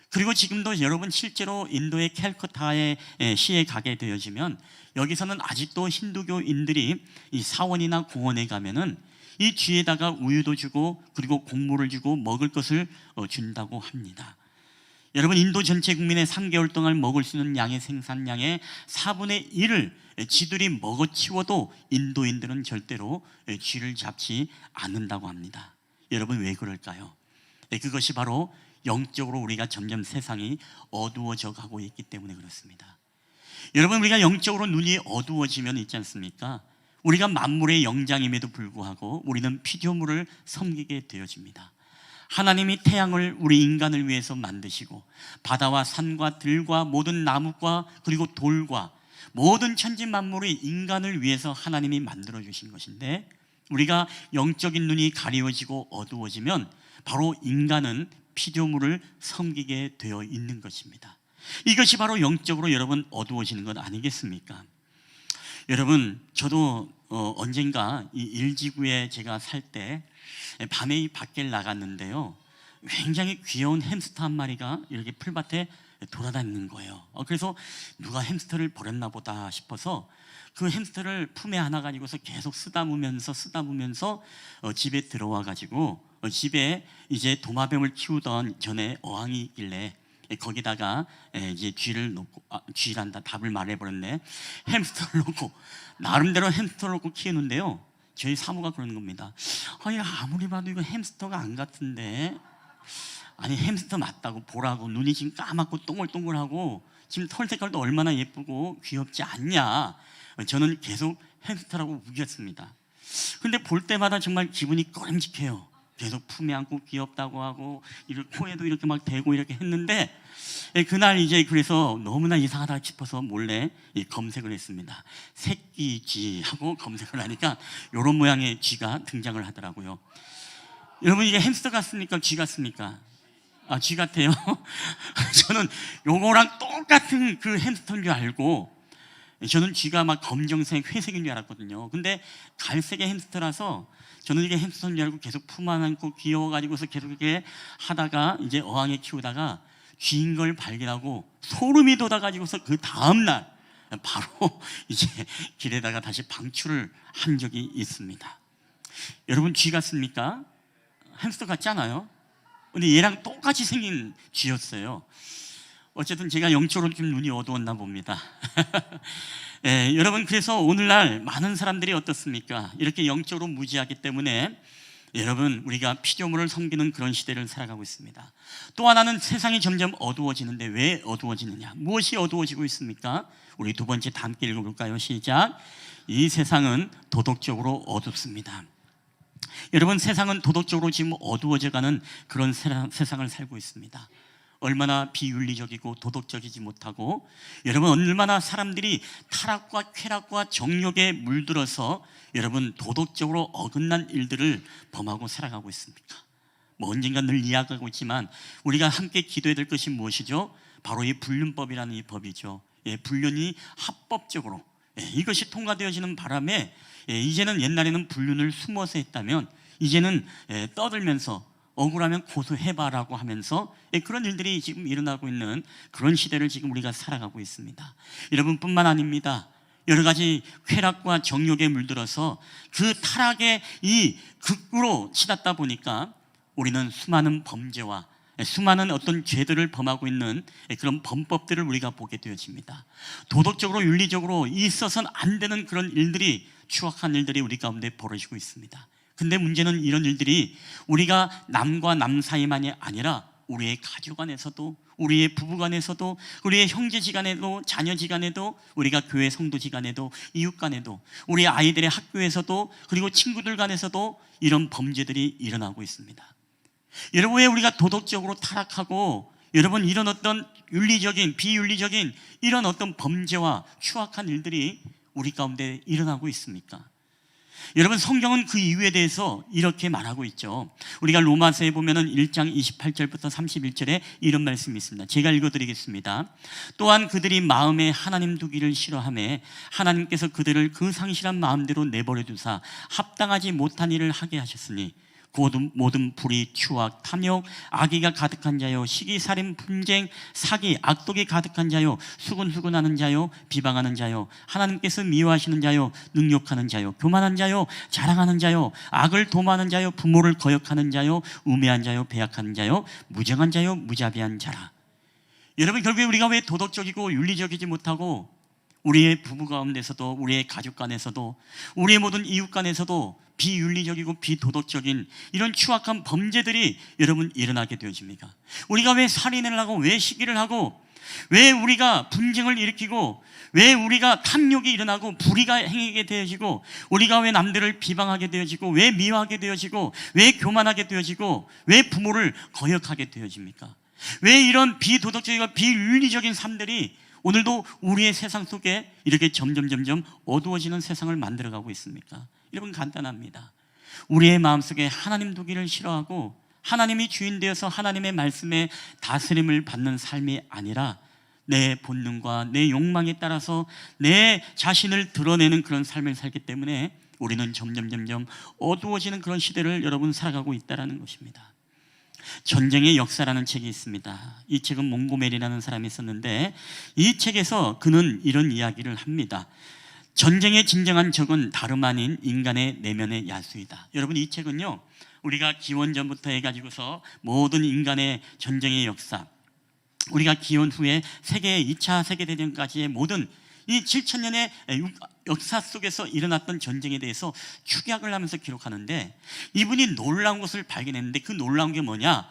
그리고 지금도 여러분, 실제로 인도의 캘커타의 시에 가게 되어지면 여기서는 아직도 힌두교인들이 이 사원이나 공원에 가면은 이 쥐에다가 우유도 주고, 그리고 곡물을 주고 먹을 것을 준다고 합니다. 여러분, 인도 전체 국민의 3개월 동안 먹을 수 있는 양의 생산량의 4분의 1을 쥐들이 먹어치워도 인도인들은 절대로 쥐를 잡지 않는다고 합니다. 여러분, 왜 그럴까요? 그것이 바로 영적으로 우리가 점점 세상이 어두워져 가고 있기 때문에 그렇습니다. 여러분, 우리가 영적으로 눈이 어두워지면 있지 않습니까? 우리가 만물의 영장임에도 불구하고 우리는 피조물을 섬기게 되어집니다. 하나님이 태양을 우리 인간을 위해서 만드시고, 바다와 산과 들과 모든 나무과 그리고 돌과 모든 천지 만물이 인간을 위해서 하나님이 만들어 주신 것인데, 우리가 영적인 눈이 가리워지고 어두워지면 바로 인간은 피조물을 섬기게 되어 있는 것입니다. 이것이 바로 영적으로 여러분 어두워지는 것 아니겠습니까? 여러분, 저도 언젠가 이 일지구에 제가 살 때 밤에 이 밖에 나갔는데요, 굉장히 귀여운 햄스터 한 마리가 이렇게 풀밭에 돌아다니는 거예요. 그래서 누가 햄스터를 버렸나 보다 싶어서 그 햄스터를 품에 안아 가지고서 계속 쓰다보면서 집에 들어와 가지고, 집에 이제 도마뱀을 키우던 전에 어항이 있길래 거기다가 이제 쥐를 놓고, 쥐란다, 답을 말해버렸네. 햄스터를 놓고, 나름대로 햄스터를 놓고 키우는데요, 저희 사모가 그러는 겁니다. 아니, 아무리 봐도 이거 햄스터가 안 같은데. 아니, 햄스터 맞다고, 보라고. 눈이 지금 까맣고 동글동글하고 지금 털 색깔도 얼마나 예쁘고 귀엽지 않냐. 저는 계속 햄스터라고 우겼습니다. 근데 볼 때마다 정말 기분이 꺼림직해요. 계속 품에 안고 귀엽다고 하고, 이렇게 코에도 이렇게 막 대고 이렇게 했는데, 그날 이제 그래서 너무나 이상하다 싶어서 몰래 검색을 했습니다. 새끼 쥐 하고 검색을 하니까 이런 모양의 쥐가 등장을 하더라고요. 여러분, 이게 햄스터 같습니까? 쥐 같습니까? 쥐 같아요. 저는 요거랑 똑같은 그 햄스터인 줄 알고, 저는 쥐가 막 검정색, 회색인 줄 알았거든요. 근데 갈색의 햄스터라서 저는 이게 햄스터인 줄 알고 계속 품 안고 귀여워가지고서 계속 이렇게 하다가 이제 어항에 키우다가 쥐인 걸 발견하고 소름이 돋아가지고서 그 다음날 바로 이제 길에다가 다시 방출을 한 적이 있습니다. 여러분, 쥐 같습니까? 햄스터 같지 않아요? 근데 얘랑 똑같이 생긴 쥐였어요. 어쨌든 제가 영적으로 좀 눈이 어두웠나 봅니다. 예, 여러분, 그래서 오늘날 많은 사람들이 어떻습니까? 이렇게 영적으로 무지하기 때문에 여러분, 우리가 피조물을 섬기는 그런 시대를 살아가고 있습니다. 또 하나는 세상이 점점 어두워지는데 왜 어두워지느냐? 무엇이 어두워지고 있습니까? 우리 두 번째 다 함께 읽어볼까요? 시작. 이 세상은 도덕적으로 어둡습니다. 여러분, 세상은 도덕적으로 지금 어두워져가는 그런 세상을 살고 있습니다. 얼마나 비윤리적이고 도덕적이지 못하고, 여러분, 얼마나 사람들이 타락과 쾌락과 정욕에 물들어서 여러분 도덕적으로 어긋난 일들을 범하고 살아가고 있습니까? 뭐 언젠가 늘 이야기하고 있지만 우리가 함께 기도해야 될 것이 무엇이죠? 바로 이 불륜법이라는 이 법이죠. 예, 불륜이 합법적으로, 이것이 통과되어지는 바람에, 이제는 옛날에는 불륜을 숨어서 했다면 이제는 떠들면서 억울하면 고소해봐라고 하면서 그런 일들이 지금 일어나고 있는 그런 시대를 지금 우리가 살아가고 있습니다. 여러분뿐만 아닙니다. 여러 가지 쾌락과 정욕에 물들어서 그 타락의 이 극으로 치닫다 보니까 우리는 수많은 범죄와 수많은 어떤 죄들을 범하고 있는 그런 범법들을 우리가 보게 되어집니다. 도덕적으로 윤리적으로 있어서는 안 되는 그런 일들이, 추악한 일들이 우리 가운데 벌어지고 있습니다. 근데 문제는 이런 일들이 우리가 남과 남 사이만이 아니라 우리의 가족 안에서도, 우리의 부부 간에서도, 우리의 형제지간에도, 자녀지간에도, 우리가 교회 성도지간에도, 이웃간에도, 우리 아이들의 학교에서도, 그리고 친구들 간에서도 이런 범죄들이 일어나고 있습니다. 여러분, 왜 우리가 도덕적으로 타락하고 여러분 이런 어떤 윤리적인, 비윤리적인 이런 어떤 범죄와 추악한 일들이 우리 가운데 일어나고 있습니까? 여러분, 성경은 그 이유에 대해서 이렇게 말하고 있죠. 우리가 로마서에 보면은 1장 28절부터 31절에 이런 말씀이 있습니다. 제가 읽어드리겠습니다. 또한 그들이 마음에 하나님 두기를 싫어하며 하나님께서 그들을 그 상실한 마음대로 내버려 두사 합당하지 못한 일을 하게 하셨으니 모든 불의, 추악, 탐욕, 악의가 가득한 자요, 시기, 살인, 분쟁, 사기, 악독이 가득한 자요, 수군수군하는 자요, 비방하는 자요, 하나님께서 미워하시는 자요, 능욕하는 자요, 교만한 자요, 자랑하는 자요, 악을 도모하는 자요, 부모를 거역하는 자요, 우매한 자요, 배약한 자요, 무정한 자요, 무자비한 자라. 여러분, 결국에 우리가 왜 도덕적이고 윤리적이지 못하고 우리의 부부 가운데서도, 우리의 가족 간에서도, 우리의 모든 이웃 간에서도 비윤리적이고 비도덕적인 이런 추악한 범죄들이 여러분 일어나게 되어집니까? 우리가 왜 살인을 하고, 왜 시기를 하고, 왜 우리가 분쟁을 일으키고, 왜 우리가 탐욕이 일어나고 불의가 행하게 되어지고, 우리가 왜 남들을 비방하게 되어지고, 왜 미워하게 되어지고, 왜 교만하게 되어지고, 왜 부모를 거역하게 되어집니까? 왜 이런 비도덕적이고 비윤리적인 삶들이 오늘도 우리의 세상 속에 이렇게 점점 어두워지는 세상을 만들어가고 있습니까? 여러분, 간단합니다. 우리의 마음속에 하나님 두기를 싫어하고 하나님이 주인 되어서 하나님의 말씀에 다스림을 받는 삶이 아니라 내 본능과 내 욕망에 따라서 내 자신을 드러내는 그런 삶을 살기 때문에 우리는 점점 어두워지는 그런 시대를 여러분 살아가고 있다는 것입니다. 전쟁의 역사라는 책이 있습니다. 이 책은 몽고메리라는 사람이 썼는데 이 책에서 그는 이런 이야기를 합니다. 전쟁의 진정한 적은 다름 아닌 인간의 내면의 야수이다. 여러분, 이 책은요, 우리가 기원전부터 해가지고서 모든 인간의 전쟁의 역사, 우리가 기원 후에 2차 세계대전까지의 모든 이 7,000년의 역사 속에서 일어났던 전쟁에 대해서 축약을 하면서 기록하는데, 이분이 놀라운 것을 발견했는데 그 놀라운 게 뭐냐?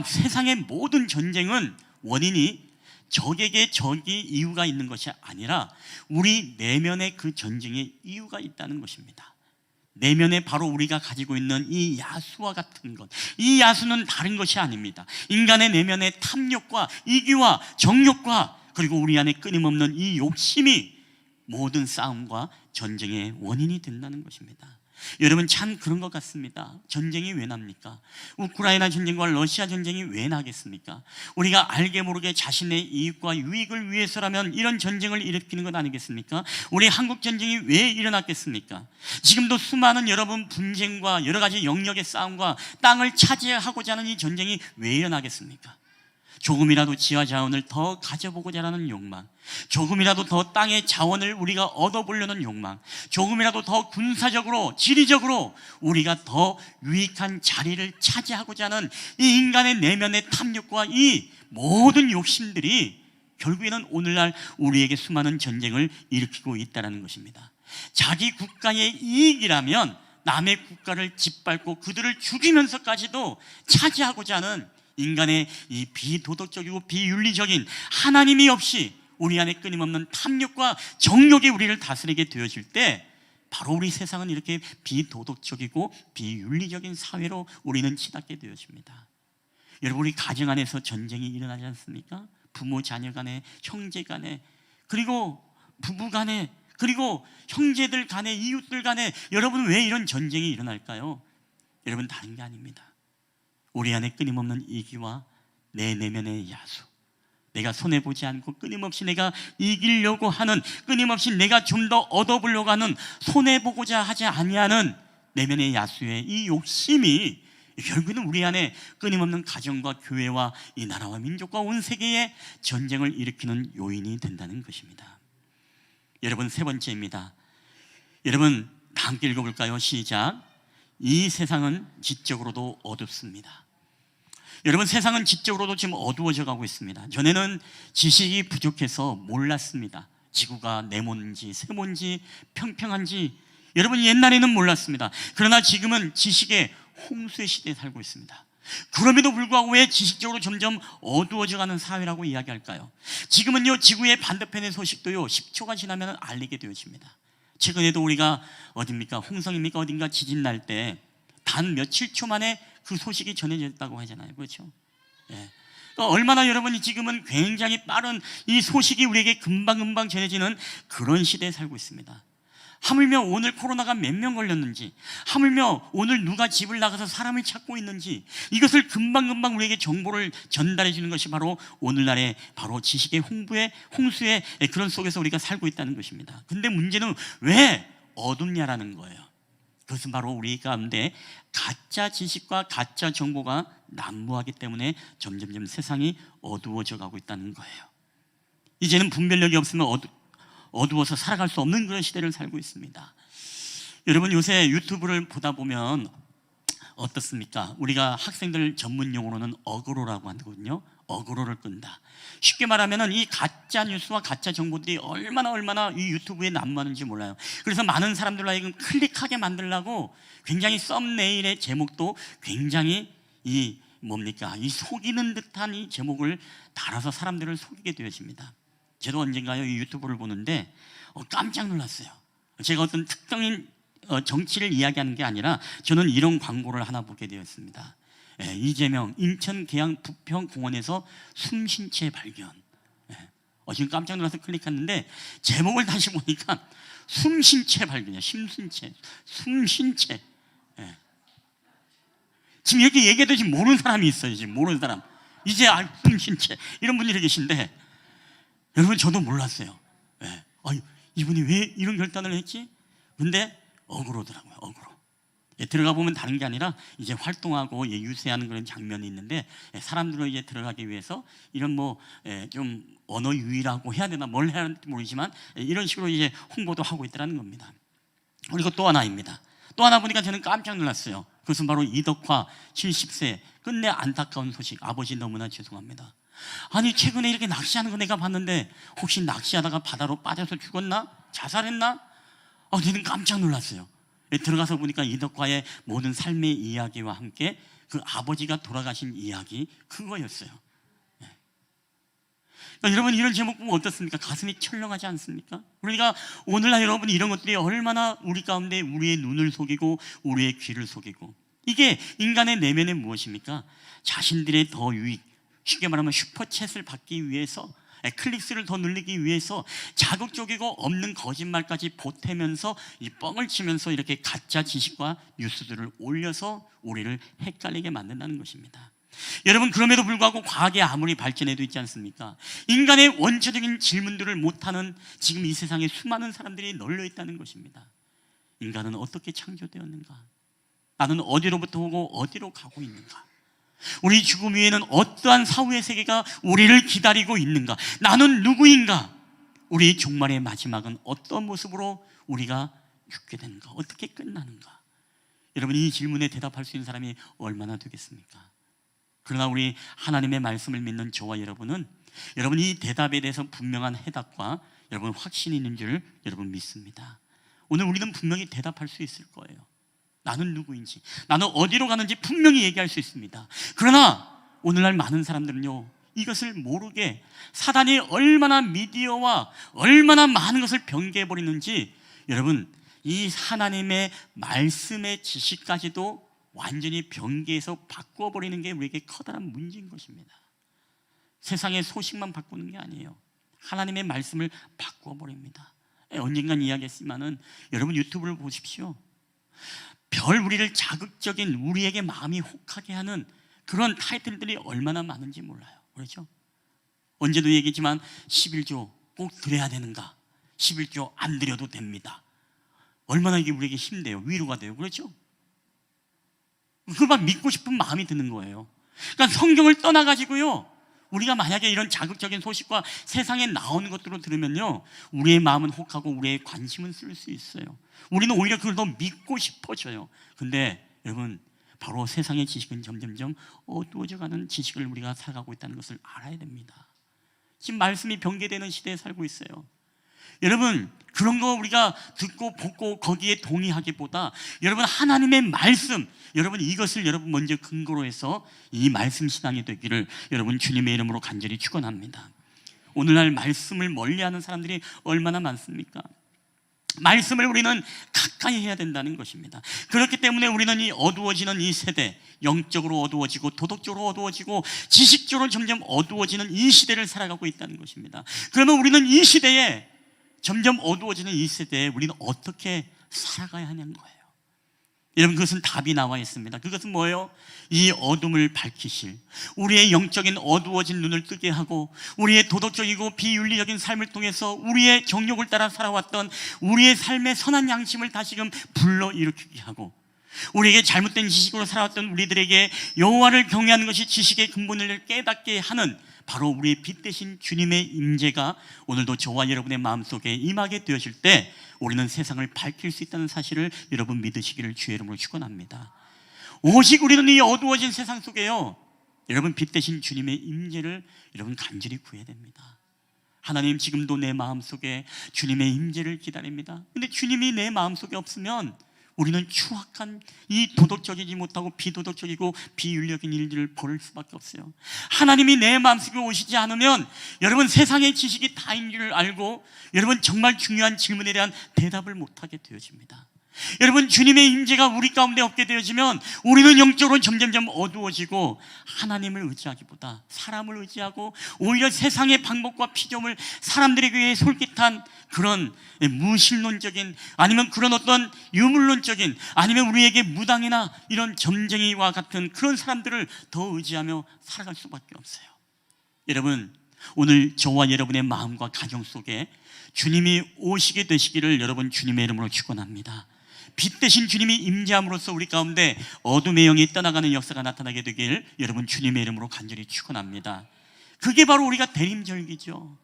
세상의 모든 전쟁은 원인이 적에게 적이 이유가 있는 것이 아니라 우리 내면에 그 전쟁의 이유가 있다는 것입니다. 내면에 바로 우리가 가지고 있는 이 야수와 같은 것, 이 야수는 다른 것이 아닙니다. 인간의 내면의 탐욕과 이기와 정욕과 그리고 우리 안에 끊임없는 이 욕심이 모든 싸움과 전쟁의 원인이 된다는 것입니다. 여러분, 참 그런 것 같습니다. 전쟁이 왜 납니까? 우크라이나 전쟁과 러시아 전쟁이 왜 나겠습니까? 우리가 알게 모르게 자신의 이익과 유익을 위해서라면 이런 전쟁을 일으키는 것 아니겠습니까? 우리 한국 전쟁이 왜 일어났겠습니까? 지금도 수많은 여러분 분쟁과 여러 가지 영역의 싸움과 땅을 차지하고자 하는 이 전쟁이 왜 일어나겠습니까? 조금이라도 지하 자원을 더 가져보고자 하는 욕망, 조금이라도 더 땅의 자원을 우리가 얻어보려는 욕망, 조금이라도 더 군사적으로 지리적으로 우리가 더 유익한 자리를 차지하고자 하는 이 인간의 내면의 탐욕과 이 모든 욕심들이 결국에는 오늘날 우리에게 수많은 전쟁을 일으키고 있다는 것입니다. 자기 국가의 이익이라면 남의 국가를 짓밟고 그들을 죽이면서까지도 차지하고자 하는 인간의 이 비도덕적이고 비윤리적인 하나님이 없이 우리 안에 끊임없는 탐욕과 정욕이 우리를 다스리게 되어질 때 바로 우리 세상은 이렇게 비도덕적이고 비윤리적인 사회로 우리는 치닫게 되어집니다. 여러분, 우리 가정 안에서 전쟁이 일어나지 않습니까? 부모 자녀 간에, 형제 간에, 그리고 부부 간에, 그리고 형제들 간에, 이웃들 간에 여러분 왜 이런 전쟁이 일어날까요? 여러분, 다른 게 아닙니다. 우리 안에 끊임없는 이기와 내 내면의 야수, 내가 손해보지 않고 끊임없이 내가 이기려고 하는, 끊임없이 내가 좀 더 얻어보려고 하는, 손해보고자 하지 아니하는 내면의 야수의 이 욕심이 결국에는 우리 안에 끊임없는 가정과 교회와 이 나라와 민족과 온 세계에 전쟁을 일으키는 요인이 된다는 것입니다. 여러분, 세 번째입니다. 여러분, 다 함께 읽어볼까요? 시작. 이 세상은 지적으로도 어둡습니다. 여러분, 세상은 지적으로도 지금 어두워져 가고 있습니다. 전에는 지식이 부족해서 몰랐습니다. 지구가 네모인지 세모인지 평평한지 여러분 옛날에는 몰랐습니다. 그러나 지금은 지식의 홍수의 시대에 살고 있습니다. 그럼에도 불구하고 왜 지식적으로 점점 어두워져 가는 사회라고 이야기할까요? 지금은요, 지구의 반대편의 소식도요 10초가 지나면 알리게 되어집니다. 최근에도 우리가 어딥니까? 홍성입니까? 어딘가 지진 날 때 단 며칠 초 만에 그 소식이 전해졌다고 하잖아요. 그렇죠? 예. 그러니까 얼마나 여러분이 지금은 굉장히 빠른 이 소식이 우리에게 금방금방 전해지는 그런 시대에 살고 있습니다. 하물며 오늘 코로나가 몇 명 걸렸는지, 하물며 오늘 누가 집을 나가서 사람을 찾고 있는지, 이것을 금방금방 우리에게 정보를 전달해 주는 것이 바로 오늘날의 바로 지식의 홍수의 그런 속에서 우리가 살고 있다는 것입니다. 근데 문제는 왜 어둡냐라는 거예요. 그것은 바로 우리 가운데 가짜 지식과 가짜 정보가 난무하기 때문에 점점점 세상이 어두워져 가고 있다는 거예요. 이제는 분별력이 없으면 어두워서 살아갈 수 없는 그런 시대를 살고 있습니다. 여러분, 요새 유튜브를 보다 보면 어떻습니까? 우리가 학생들 전문 용어로는 어그로라고 하거든요. 어그로를 끈다. 쉽게 말하면 이 가짜 뉴스와 가짜 정보들이 얼마나 이 유튜브에 난무하는지 몰라요. 그래서 많은 사람들로 하여금 클릭하게 만들려고 굉장히 썸네일의 제목도 굉장히 이 속이는 듯한 이 제목을 달아서 사람들을 속이게 되어집니다. 저도 언젠가요 이 유튜브를 보는데 깜짝 놀랐어요. 제가 어떤 특정인 정치를 이야기하는 게 아니라 저는 이런 광고를 하나 보게 되었습니다. 이재명 인천 계양 부평 공원에서 숨쉰 채 발견. 지금 깜짝 놀라서 클릭했는데 제목을 다시 보니까 숨쉰 채 발견이야. 숨쉰 채. 지금 이렇게 얘기해도 지금 모르는 사람이 있어요. 지금 모르는 사람. 이제 숨쉰 채 이런 분들이 계신데 여러분, 저도 몰랐어요. 이분이 왜 이런 결단을 했지? 근데 어그로더라고요. 어그로. 들어가 보면 다른 게 아니라 이제 활동하고 유세하는 그런 장면이 있는데 사람들로 이제 들어가기 위해서 이런 좀 언어 유희라고 해야 되나 뭘 해야 하는지 모르지만 이런 식으로 이제 홍보도 하고 있다는 겁니다. 그리고 또 하나입니다. 또 하나 보니까 저는 깜짝 놀랐어요. 그것은 바로 이덕화 70세 끝내 안타까운 소식. 아버지 너무나 죄송합니다. 아니, 최근에 이렇게 낚시하는 거 내가 봤는데 혹시 낚시하다가 바다로 빠져서 죽었나? 자살했나? 저는 깜짝 놀랐어요. 들어가서 보니까 이덕화의 모든 삶의 이야기와 함께 그 아버지가 돌아가신 이야기, 그거였어요. 그러니까 여러분, 이런 제목 보면 어떻습니까? 가슴이 철렁하지 않습니까? 그러니까 오늘날 여러분, 이런 것들이 얼마나 우리 가운데 우리의 눈을 속이고 우리의 귀를 속이고, 이게 인간의 내면에 무엇입니까? 자신들의 더 유익, 쉽게 말하면 슈퍼챗을 받기 위해서, 클릭수를 더 늘리기 위해서 자극적이고 없는 거짓말까지 보태면서 이 뻥을 치면서 이렇게 가짜 지식과 뉴스들을 올려서 우리를 헷갈리게 만든다는 것입니다. 여러분, 그럼에도 불구하고 과학이 아무리 발전해도 있지 않습니까? 인간의 원초적인 질문들을 못하는 지금 이 세상에 수많은 사람들이 널려 있다는 것입니다. 인간은 어떻게 창조되었는가? 나는 어디로부터 오고 어디로 가고 있는가? 우리 죽음 위에는 어떠한 사후의 세계가 우리를 기다리고 있는가? 나는 누구인가? 우리 종말의 마지막은 어떤 모습으로 우리가 죽게 되는가? 어떻게 끝나는가? 여러분, 이 질문에 대답할 수 있는 사람이 얼마나 되겠습니까? 그러나 우리 하나님의 말씀을 믿는 저와 여러분은 여러분 이 대답에 대해서 분명한 해답과 여러분 확신이 있는 줄 여러분 믿습니다. 오늘 우리는 분명히 대답할 수 있을 거예요. 나는 누구인지, 나는 어디로 가는지 분명히 얘기할 수 있습니다. 그러나 오늘날 많은 사람들은요, 이것을 모르게 사단이 얼마나 미디어와 얼마나 많은 것을 변개해버리는지, 여러분 이 하나님의 말씀의 지식까지도 완전히 변개해서 바꿔버리는 게 우리에게 커다란 문제인 것입니다. 세상의 소식만 바꾸는 게 아니에요. 하나님의 말씀을 바꿔버립니다. 언젠간 이야기했지만은 여러분 유튜브를 보십시오. 별 우리를 자극적인, 우리에게 마음이 혹하게 하는 그런 타이틀들이 얼마나 많은지 몰라요. 그렇죠? 언제도 얘기했지만 11조 꼭 드려야 되는가? 11조 안 드려도 됩니다. 얼마나 이게 우리에게 힘돼요. 위로가 돼요. 그렇죠? 그만 믿고 싶은 마음이 드는 거예요. 그러니까 성경을 떠나가지고요, 우리가 만약에 이런 자극적인 소식과 세상에 나오는 것들을 들으면요, 우리의 마음은 혹하고 우리의 관심은 쓸 수 있어요. 우리는 오히려 그걸 더 믿고 싶어져요. 근데 여러분, 바로 세상의 지식은 점점점 어두워져가는 지식을 우리가 살아가고 있다는 것을 알아야 됩니다. 지금 말씀이 변개되는 시대에 살고 있어요. 여러분, 그런 거 우리가 듣고 보고 거기에 동의하기보다 여러분 하나님의 말씀, 여러분 이것을 여러분 먼저 근거로 해서 이 말씀 신앙이 되기를 여러분 주님의 이름으로 간절히 축원합니다. 오늘날 말씀을 멀리하는 사람들이 얼마나 많습니까? 말씀을 우리는 가까이 해야 된다는 것입니다. 그렇기 때문에 우리는 이 어두워지는 이 세대, 영적으로 어두워지고 도덕적으로 어두워지고 지식적으로 점점 어두워지는 이 시대를 살아가고 있다는 것입니다. 그러면 우리는 이 시대에, 점점 어두워지는 이 시대에 우리는 어떻게 살아가야 하냐는 거예요. 여러분, 그것은 답이 나와 있습니다. 그것은 뭐예요? 이 어둠을 밝히실, 우리의 영적인 어두워진 눈을 뜨게 하고 우리의 도덕적이고 비윤리적인 삶을 통해서 우리의 정욕을 따라 살아왔던 우리의 삶의 선한 양심을 다시금 불러일으키게 하고, 우리에게 잘못된 지식으로 살아왔던 우리들에게 여호와를 경외하는 것이 지식의 근본을 깨닫게 하는 바로 우리의 빛 대신 주님의 임재가 오늘도 저와 여러분의 마음속에 임하게 되어질 때 우리는 세상을 밝힐 수 있다는 사실을 여러분 믿으시기를 주의 이름으로 축원합니다. 오직 우리는 이 어두워진 세상 속에요, 여러분 빛 대신 주님의 임재를 여러분 간절히 구해야 됩니다. 하나님, 지금도 내 마음속에 주님의 임재를 기다립니다. 근데 주님이 내 마음속에 없으면 우리는 추악한 이 도덕적이지 못하고 비도덕적이고 비윤리적인 일들을 벌일 수밖에 없어요. 하나님이 내 마음속에 오시지 않으면 여러분 세상의 지식이 다인 줄 알고 여러분 정말 중요한 질문에 대한 대답을 못하게 되어집니다. 여러분, 주님의 임재가 우리 가운데 없게 되어지면 우리는 영적으로 점점점 어두워지고 하나님을 의지하기보다 사람을 의지하고 오히려 세상의 방법과 피조물, 사람들에게 솔깃한 그런 무신론적인, 아니면 그런 어떤 유물론적인, 아니면 우리에게 무당이나 이런 점쟁이와 같은 그런 사람들을 더 의지하며 살아갈 수밖에 없어요. 여러분, 오늘 저와 여러분의 마음과 가정 속에 주님이 오시게 되시기를 여러분 주님의 이름으로 축원합니다. 빛 대신 주님이 임재함으로써 우리 가운데 어둠의 영이 떠나가는 역사가 나타나게 되길 여러분 주님의 이름으로 간절히 축원합니다. 그게 바로 우리가 대림절기죠.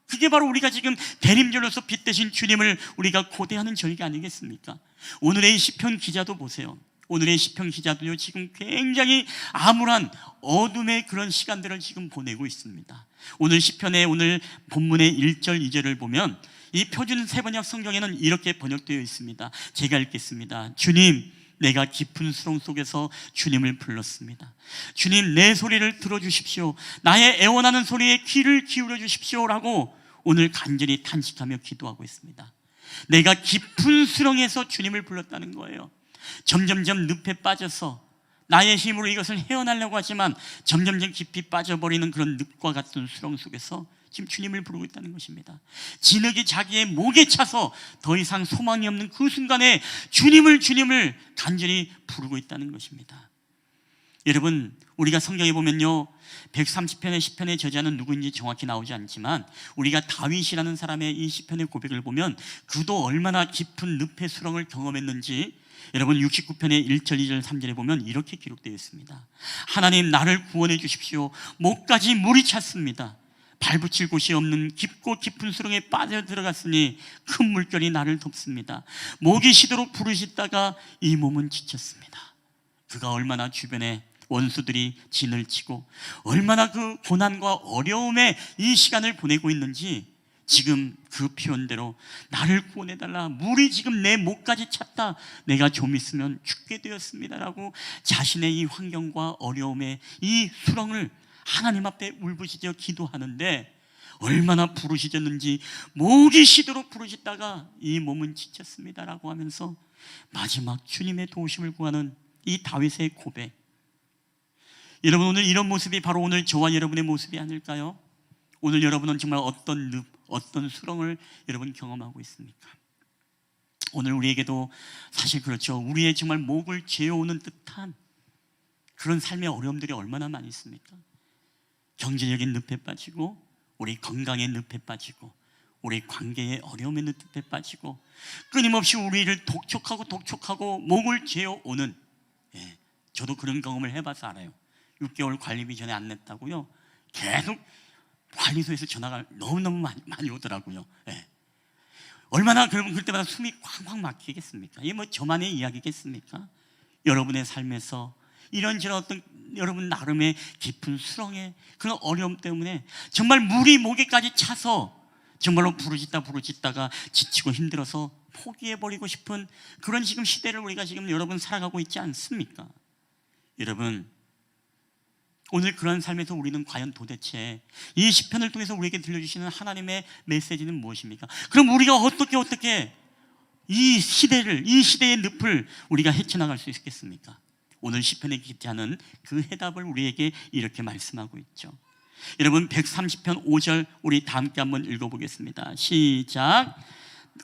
그게 바로 우리가 지금 대림절로서 빛 대신 주님을 우리가 고대하는 절기 아니겠습니까? 오늘의 시편 기자도 보세요. 오늘의 시편 기자도요, 지금 굉장히 암울한 어둠의 그런 시간들을 지금 보내고 있습니다. 오늘 시편의 오늘 본문의 1절 2절을 보면 이 표준 세번역 성경에는 이렇게 번역되어 있습니다. 제가 읽겠습니다. 주님, 내가 깊은 수렁 속에서 주님을 불렀습니다. 주님, 내 소리를 들어주십시오. 나의 애원하는 소리에 귀를 기울여 주십시오라고 오늘 간절히 탄식하며 기도하고 있습니다. 내가 깊은 수렁에서 주님을 불렀다는 거예요. 점점점 늪에 빠져서 나의 힘으로 이것을 헤어나려고 하지만 점점점 깊이 빠져버리는 그런 늪과 같은 수렁 속에서 지금 주님을 부르고 있다는 것입니다. 진흙이 자기의 목에 차서 더 이상 소망이 없는 그 순간에 주님을 간절히 부르고 있다는 것입니다. 여러분, 우리가 성경에 보면요, 130편의 시편의 저자는 누구인지 정확히 나오지 않지만 우리가 다윗이라는 사람의 이 시편의 고백을 보면 그도 얼마나 깊은 늪의 수렁을 경험했는지 여러분 69편의 1절, 2절, 3절에 보면 이렇게 기록되어 있습니다. 하나님, 나를 구원해 주십시오. 목까지 물이 찼습니다. 발붙일 곳이 없는 깊고 깊은 수렁에 빠져들어갔으니 큰 물결이 나를 덮습니다. 목이 쉬도록 부르짖다가 이 몸은 지쳤습니다. 그가 얼마나 주변에 원수들이 진을 치고 얼마나 그 고난과 어려움에 이 시간을 보내고 있는지 지금 그 표현대로 나를 구원해달라, 물이 지금 내 목까지 찼다, 내가 좀 있으면 죽게 되었습니다라고 자신의 이 환경과 어려움의 이 수렁을 하나님 앞에 울부짖어 기도하는데 얼마나 부르짖었는지 목이 쉬도록 부르짖다가 이 몸은 지쳤습니다라고 하면서 마지막 주님의 도우심을 구하는 이 다윗의 고백. 여러분, 오늘 이런 모습이 바로 오늘 저와 여러분의 모습이 아닐까요? 오늘 여러분은 정말 어떤 늪, 어떤 수렁을 여러분 경험하고 있습니까? 오늘 우리에게도 사실 그렇죠. 우리의 정말 목을 죄어오는 듯한 그런 삶의 어려움들이 얼마나 많이 있습니까? 경제적인 늪에 빠지고, 우리 건강의 늪에 빠지고, 우리 관계의 어려움의 늪에 빠지고, 끊임없이 우리를 독촉하고 목을 죄어오는, 저도 그런 경험을 해봐서 알아요. 6개월 관리비 전에 안 냈다고요? 계속 관리소에서 전화가 너무너무 많이 오더라고요. 얼마나 그러면 그때마다 숨이 쾅쾅 막히겠습니까? 이게 뭐 저만의 이야기겠습니까? 여러분의 삶에서 이런저런 어떤 여러분 나름의 깊은 수렁에 그런 어려움 때문에 정말 물이 목에까지 차서 정말로 부르짖다가 지치고 힘들어서 포기해버리고 싶은 그런 지금 시대를 우리가 지금 여러분 살아가고 있지 않습니까? 여러분, 오늘 그런 삶에서 우리는 과연 도대체 이 시편을 통해서 우리에게 들려주시는 하나님의 메시지는 무엇입니까? 그럼 우리가 어떻게 이 시대의 늪을 우리가 헤쳐나갈 수 있겠습니까? 오늘 시편의 기자는 그 해답을 우리에게 이렇게 말씀하고 있죠. 여러분, 130편 5절 우리 다 함께 한번 읽어보겠습니다. 시작.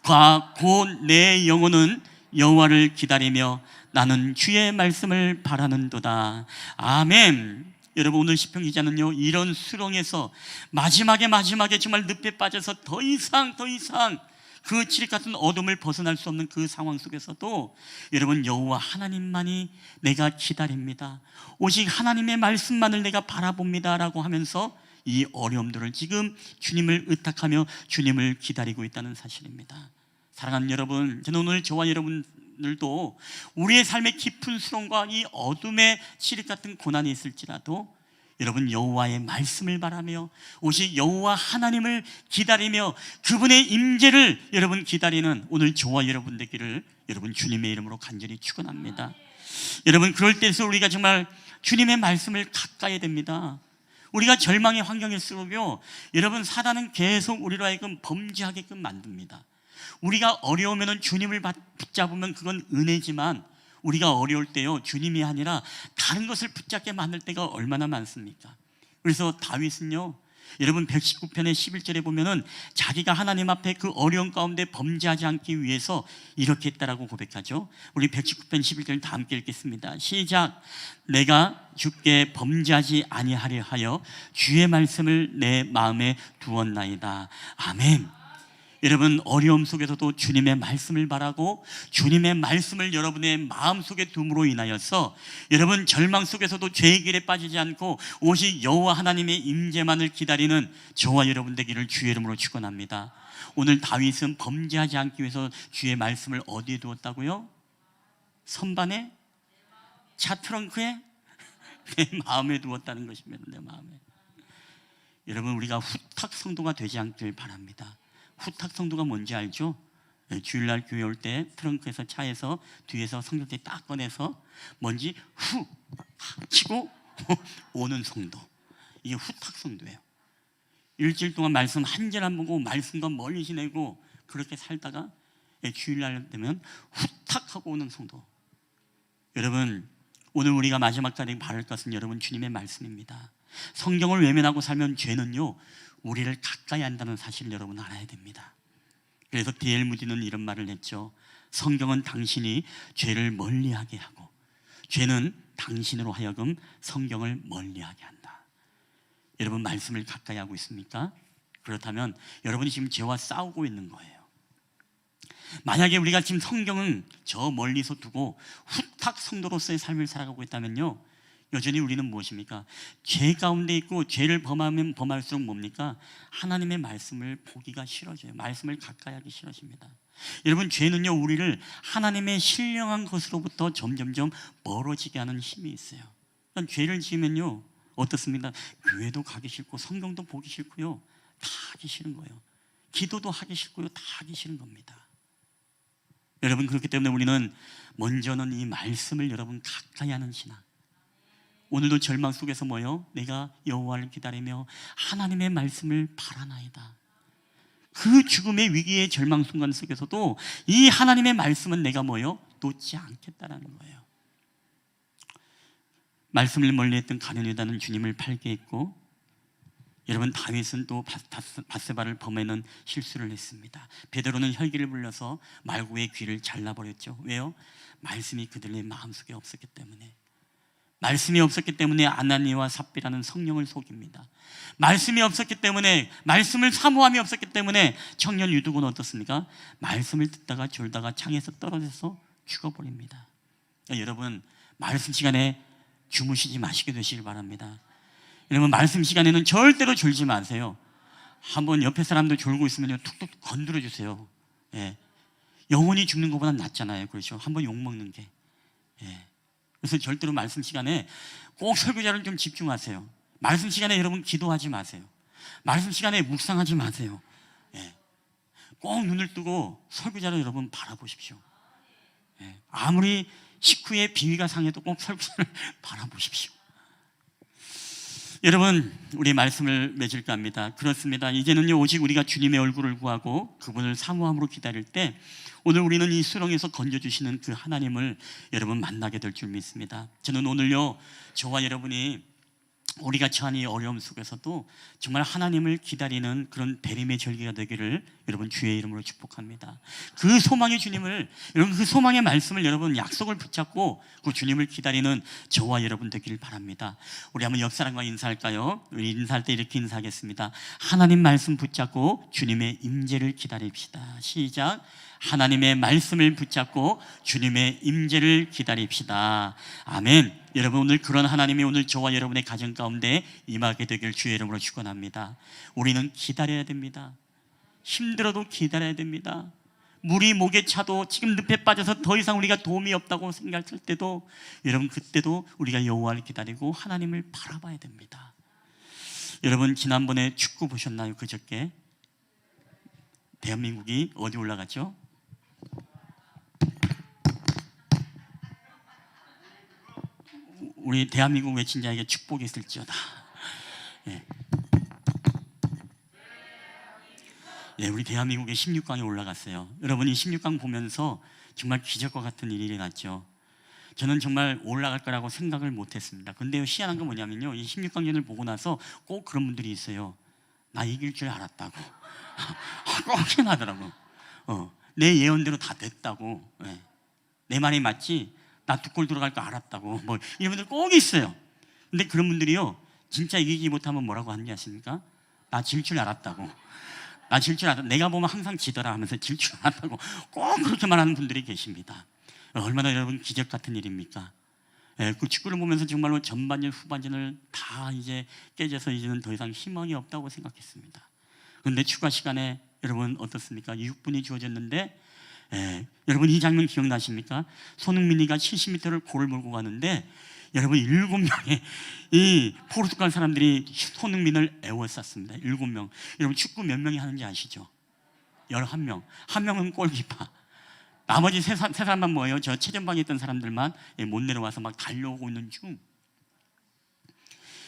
곧 내 영혼은 여호와를 기다리며 나는 주의 말씀을 바라는도다. 아멘. 여러분, 오늘 시편 기자는요, 이런 수렁에서 마지막에 정말 늪에 빠져서 더 이상 그 칠흑 같은 어둠을 벗어날 수 없는 그 상황 속에서도 여러분, 여호와 하나님만이 내가 기다립니다, 오직 하나님의 말씀만을 내가 바라봅니다 라고 하면서 이 어려움들을 지금 주님을 의탁하며 주님을 기다리고 있다는 사실입니다. 사랑하는 여러분, 저는 오늘 저와 여러분들도 우리의 삶의 깊은 수렁과 이 어둠의 칠흑 같은 고난이 있을지라도 여러분, 여호와의 말씀을 바라며 오직 여호와 하나님을 기다리며 그분의 임재를 여러분 기다리는 오늘 저와 여러분 되기를 여러분 주님의 이름으로 간절히 축원합니다. 여러분, 그럴 때에서 우리가 정말 주님의 말씀을 가까이 됩니다. 우리가 절망의 환경일수록요, 여러분, 사단은 계속 우리로 하여금 범죄하게끔 만듭니다. 우리가 어려우면 주님을 붙잡으면 그건 은혜지만 우리가 어려울 때요, 주님이 아니라 다른 것을 붙잡게 만들 때가 얼마나 많습니까? 그래서 다윗은요, 여러분 119편의 11절에 보면은 자기가 하나님 앞에 그 어려운 가운데 범죄하지 않기 위해서 이렇게 했다라고 고백하죠. 우리 119편 11절 다 함께 읽겠습니다. 시작. 내가 주께 범죄하지 아니하려 하여 주의 말씀을 내 마음에 두었나이다. 아멘. 여러분, 어려움 속에서도 주님의 말씀을 바라고 주님의 말씀을 여러분의 마음속에 둠으로 인하여서 여러분 절망 속에서도 죄의 길에 빠지지 않고 오직 여호와 하나님의 임재만을 기다리는 저와 여러분 되기를 주의 이름으로 축원합니다. 오늘 다윗은 범죄하지 않기 위해서 주의 말씀을 어디에 두었다고요? 선반에? 차 트렁크에? 내 마음에 두었다는 것입니다. 내 마음에. 여러분, 우리가 후탁 성도가 되지 않길 바랍니다. 후탁 성도가 뭔지 알죠? 주일날 교회 올 때 트렁크에서 차에서 뒤에서 성경책 딱 꺼내서 뭔지 후 치고 오는 성도, 이게 후탁 성도예요. 일주일 동안 말씀 한 절 안 보고 말씀과 멀리 지내고 그렇게 살다가 주일날 되면 후탁하고 오는 성도. 여러분, 오늘 우리가 마지막 자리에 바랄 것은 여러분 주님의 말씀입니다. 성경을 외면하고 살면 죄는요, 우리를 가까이 한다는 사실을 여러분 알아야 됩니다. 그래서 D.L. 무디는 이런 말을 했죠. 성경은 당신이 죄를 멀리하게 하고 죄는 당신으로 하여금 성경을 멀리하게 한다. 여러분 말씀을 가까이 하고 있습니까? 그렇다면 여러분이 지금 죄와 싸우고 있는 거예요. 만약에 우리가 지금 성경은 저 멀리서 두고 후딱 성도로서의 삶을 살아가고 있다면요, 여전히 우리는 무엇입니까? 죄 가운데 있고 죄를 범하면 범할수록 뭡니까? 하나님의 말씀을 보기가 싫어져요. 말씀을 가까이 하기 싫어집니다. 여러분 죄는요 우리를 하나님의 신령한 것으로부터 점점점 멀어지게 하는 힘이 있어요. 그러니까 죄를 지으면요 어떻습니까? 교회도 가기 싫고 성경도 보기 싫고요, 다 하기 싫은 거예요. 기도도 하기 싫고요, 다 하기 싫은 겁니다. 여러분 그렇기 때문에 우리는 먼저는 이 말씀을 여러분 가까이 하는 신앙. 오늘도 절망 속에서 뭐요? 내가 여호와를 기다리며 하나님의 말씀을 바라나이다. 그 죽음의 위기의 절망 순간 속에서도 이 하나님의 말씀은 내가 뭐요? 놓지 않겠다라는 거예요. 말씀을 멀리했던 가룟유다는 주님을 팔게 했고, 여러분 다윗은 또 밧세바를 범하는 실수를 했습니다. 베드로는 혈기를 불려서 말구의 귀를 잘라버렸죠. 왜요? 말씀이 그들의 마음속에 없었기 때문에. 말씀이 없었기 때문에 아나니와 삽비라는 성령을 속입니다. 말씀이 없었기 때문에, 말씀을 사모함이 없었기 때문에 청년 유두고는 어떻습니까? 말씀을 듣다가 졸다가 창에서 떨어져서 죽어버립니다. 그러니까 여러분 말씀 시간에 주무시지 마시게 되시길 바랍니다. 여러분 말씀 시간에는 절대로 졸지 마세요. 한번 옆에 사람도 졸고 있으면 툭툭 건드려 주세요. 예. 영혼이 죽는 것보다 낫잖아요. 그렇죠? 한번 욕먹는 게. 예. 그래서 절대로 말씀 시간에 꼭 설교자를 좀 집중하세요. 말씀 시간에 여러분 기도하지 마세요. 말씀 시간에 묵상하지 마세요. 예. 꼭 눈을 뜨고 설교자를 여러분 바라보십시오. 예. 아무리 식후에 비위가 상해도 꼭 설교자를 바라보십시오. 여러분 우리 말씀을 맺을까 합니다. 그렇습니다. 이제는요 오직 우리가 주님의 얼굴을 구하고 그분을 사모함으로 기다릴 때 오늘 우리는 이 수렁에서 건져주시는 그 하나님을 여러분 만나게 될 줄 믿습니다. 저는 오늘요 저와 여러분이 우리가 처한 이 어려움 속에서도 정말 하나님을 기다리는 그런 대림의 절기가 되기를 여러분 주의 이름으로 축복합니다. 그 소망의 주님을, 여러분 그 소망의 말씀을 여러분 약속을 붙잡고 그 주님을 기다리는 저와 여러분 되기를 바랍니다. 우리 한번 옆 사람과 인사할까요? 우리 인사할 때 이렇게 인사하겠습니다. 하나님 말씀 붙잡고 주님의 임재를 기다립시다. 시작. 하나님의 말씀을 붙잡고 주님의 임재를 기다립시다. 아멘. 여러분 오늘 그런 하나님이 오늘 저와 여러분의 가정 가운데 임하게 되길 주의 이름으로 축원합니다. 우리는 기다려야 됩니다. 힘들어도 기다려야 됩니다. 물이 목에 차도 지금 늪에 빠져서 더 이상 우리가 도움이 없다고 생각할 때도 여러분 그때도 우리가 여호와를 기다리고 하나님을 바라봐야 됩니다. 여러분 지난번에 축구 보셨나요? 그저께 대한민국이 어디 올라갔죠? 우리 대한민국 외친 자에게 축복이 있을지어다. 예. 예, 우리 대한민국의 16강에 올라갔어요. 여러분 이 16강 보면서 정말 기적과 같은 일이 일어났죠. 저는 정말 올라갈 거라고 생각을 못했습니다. 근데 희한한 건 뭐냐면요, 이 16강전을 보고 나서 꼭 그런 분들이 있어요. 나 이길 줄 알았다고. 꼭 희한하더라고. 내 예언대로 다 됐다고. 예. 내 말이 맞지? 나 두 골 들어갈 거 알았다고. 뭐 이런 분들 꼭 있어요. 근데 그런 분들이요 진짜 이기지 못하면 뭐라고 하는지 아십니까? 나 질 줄 알았다고. 나 질 줄 알았다. 내가 보면 항상 지더라 하면서 질 줄 알았다고 꼭 그렇게 말하는 분들이 계십니다. 얼마나 여러분 기적 같은 일입니까? 예, 그 축구를 보면서 정말로 전반전 후반전을 다 이제 깨져서 이제는 더 이상 희망이 없다고 생각했습니다. 그런데 추가 시간에 여러분 어떻습니까? 6분이 주어졌는데 여러분 이 장면 기억나십니까? 손흥민이가 70m를 골을 몰고 가는데 여러분 7명의 이 포르투갈 사람들이 손흥민을 에워쌌습니다. 7명. 여러분 축구 몇 명이 하는지 아시죠? 11명. 한 명은 골키퍼. 나머지 세 사람만 뭐예요? 저 최전방에 있던 사람들만 못 내려와서 막 달려오고 있는 중.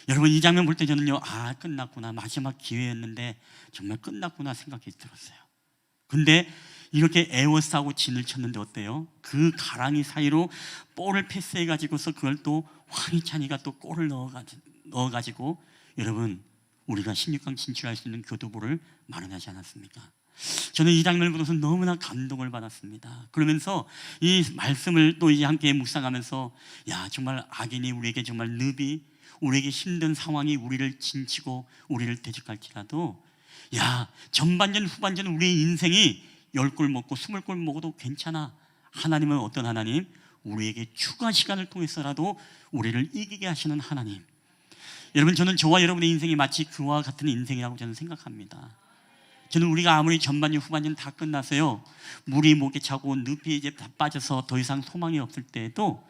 여러분 이 장면 볼 때 저는요, 아 끝났구나, 마지막 기회였는데 정말 끝났구나 생각이 들었어요. 근데 이렇게 에워싸고 진을 쳤는데 어때요? 그 가랑이 사이로 볼을 패스해가지고서 그걸 또 황희찬이가 또 골을 넣어가지고 여러분 우리가 16강 진출할 수 있는 교두보를 마련하지 않았습니까? 저는 이 장면을 보면서 너무나 감동을 받았습니다. 그러면서 이 말씀을 또 이제 함께 묵상하면서 야, 정말 악인이 우리에게 정말 늪이, 우리에게 힘든 상황이 우리를 진치고 우리를 대적할지라도 야, 전반전 후반전 우리의 인생이 10골 먹고 20골 먹어도 괜찮아. 하나님은 어떤 하나님? 우리에게 추가 시간을 통해서라도 우리를 이기게 하시는 하나님. 여러분, 저는 저와 여러분의 인생이 마치 그와 같은 인생이라고 저는 생각합니다. 저는 우리가 아무리 전반전 후반전 다 끝나서요, 물이 목에 차고 늪이 이제 다 빠져서 더 이상 소망이 없을 때에도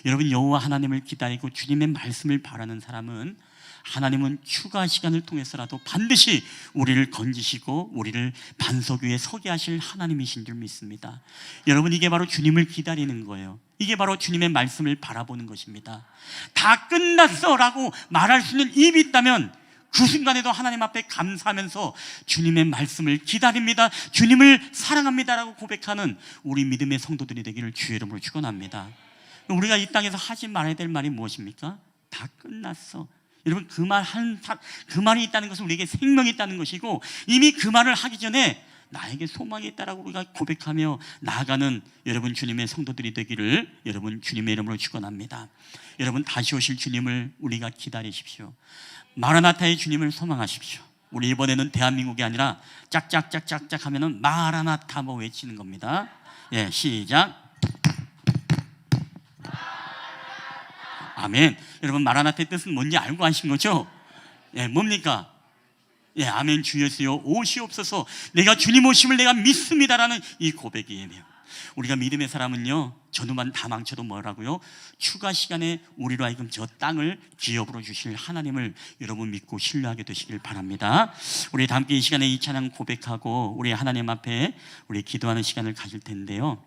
여러분, 여호와 하나님을 기다리고 주님의 말씀을 바라는 사람은 하나님은 추가 시간을 통해서라도 반드시 우리를 건지시고 우리를 반석 위에 서게 하실 하나님이신 줄 믿습니다. 여러분, 이게 바로 주님을 기다리는 거예요. 이게 바로 주님의 말씀을 바라보는 것입니다. 다 끝났어 라고 말할 수 있는 입이 있다면 그 순간에도 하나님 앞에 감사하면서 주님의 말씀을 기다립니다, 주님을 사랑합니다 라고 고백하는 우리 믿음의 성도들이 되기를 주의 이름으로 축원합니다. 우리가 이 땅에서 하지 말아야 될 말이 무엇입니까? 다 끝났어. 여러분, 그 말이 있다는 것은 우리에게 생명이 있다는 것이고, 이미 그 말을 하기 전에 나에게 소망이 있다라고 우리가 고백하며 나아가는 여러분 주님의 성도들이 되기를 여러분 주님의 이름으로 축원합니다. 여러분, 다시 오실 주님을 우리가 기다리십시오. 마라나타의 주님을 소망하십시오. 우리 이번에는 대한민국이 아니라 짝짝짝짝짝 하면은 마라나타 뭐 외치는 겁니다. 예, 시작. 아멘. 여러분, 마라나타의 뜻은 뭔지 알고 하신 거죠? 예, 뭡니까? 예, 아멘. 주 예수여 오시옵소서. 내가 주님 오심을 내가 믿습니다라는 이 고백이에요. 우리가 믿음의 사람은요, 전후만 다 망쳐도 뭐라고요? 추가 시간에 우리로 하여금 저 땅을 기업으로 주실 하나님을 여러분 믿고 신뢰하게 되시길 바랍니다. 우리 다 함께 이 시간에 이 찬양 고백하고 우리 하나님 앞에 우리 기도하는 시간을 가질 텐데요,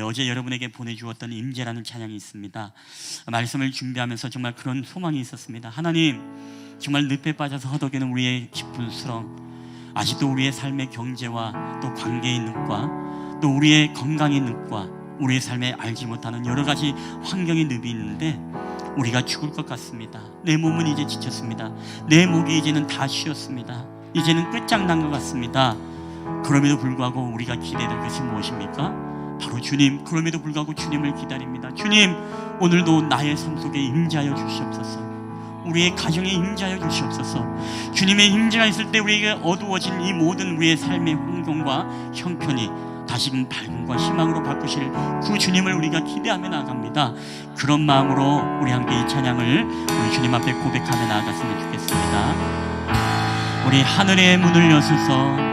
어제 여러분에게 보내주었던 임재라는 찬양이 있습니다. 말씀을 준비하면서 정말 그런 소망이 있었습니다. 하나님, 정말 늪에 빠져서 허덕이는 우리의 깊은 수렁, 아직도 우리의 삶의 경제와 또 관계의 늪과 또 우리의 건강의 늪과 우리의 삶에 알지 못하는 여러 가지 환경의 늪이 있는데 우리가 죽을 것 같습니다. 내 몸은 이제 지쳤습니다. 내 목이 이제는 다 쉬었습니다. 이제는 끝장난 것 같습니다. 그럼에도 불구하고 우리가 기대될 것이 무엇입니까? 바로 주님. 그럼에도 불구하고 주님을 기다립니다. 주님, 오늘도 나의 삶 속에 임재하여 주시옵소서. 우리의 가정에 임재하여 주시옵소서. 주님의 임재가 있을 때 우리에게 어두워진 이 모든 우리의 삶의 환경과 형편이 다시금 밝음과 희망으로 바꾸실 그 주님을 우리가 기대하며 나아갑니다. 그런 마음으로 우리 함께 이 찬양을 우리 주님 앞에 고백하며 나아갔으면 좋겠습니다. 우리 하늘의 문을 여소서.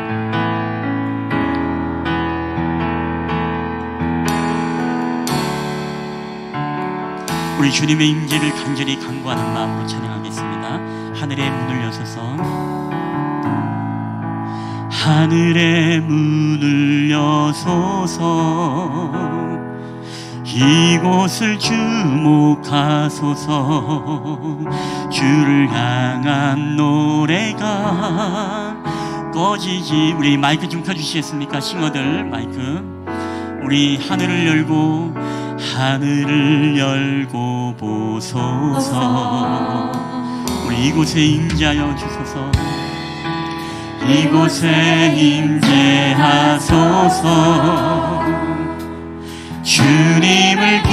우리 주님의 임재를 간절히 간구하는 마음으로 찬양하겠습니다. 하늘의 문을 여소서. 하늘의 문을 여소서. 이곳을 주목하소서. 주를 향한 노래가 꺼지지. 우리 마이크 좀 켜주시겠습니까? 싱어들 마이크. 우리 하늘을 열고 하늘을 열고 보소서. 우리 이곳에 임재하여 주소서. 이곳에 임재하소서. 주님을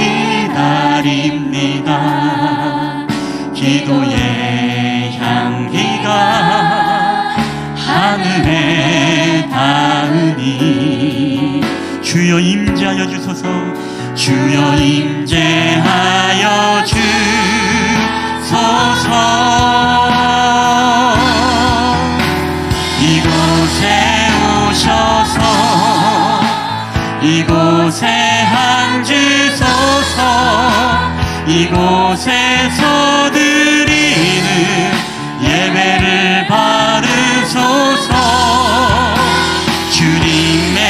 기다립니다. 기도의 향기가 하늘에 닿으니 주여 임재하여 주소서. 주여 임재하여 주소서. 이곳에 오셔서 이곳에 앉으소서. 이곳에서 드리는 예배를 받으소서. 주님의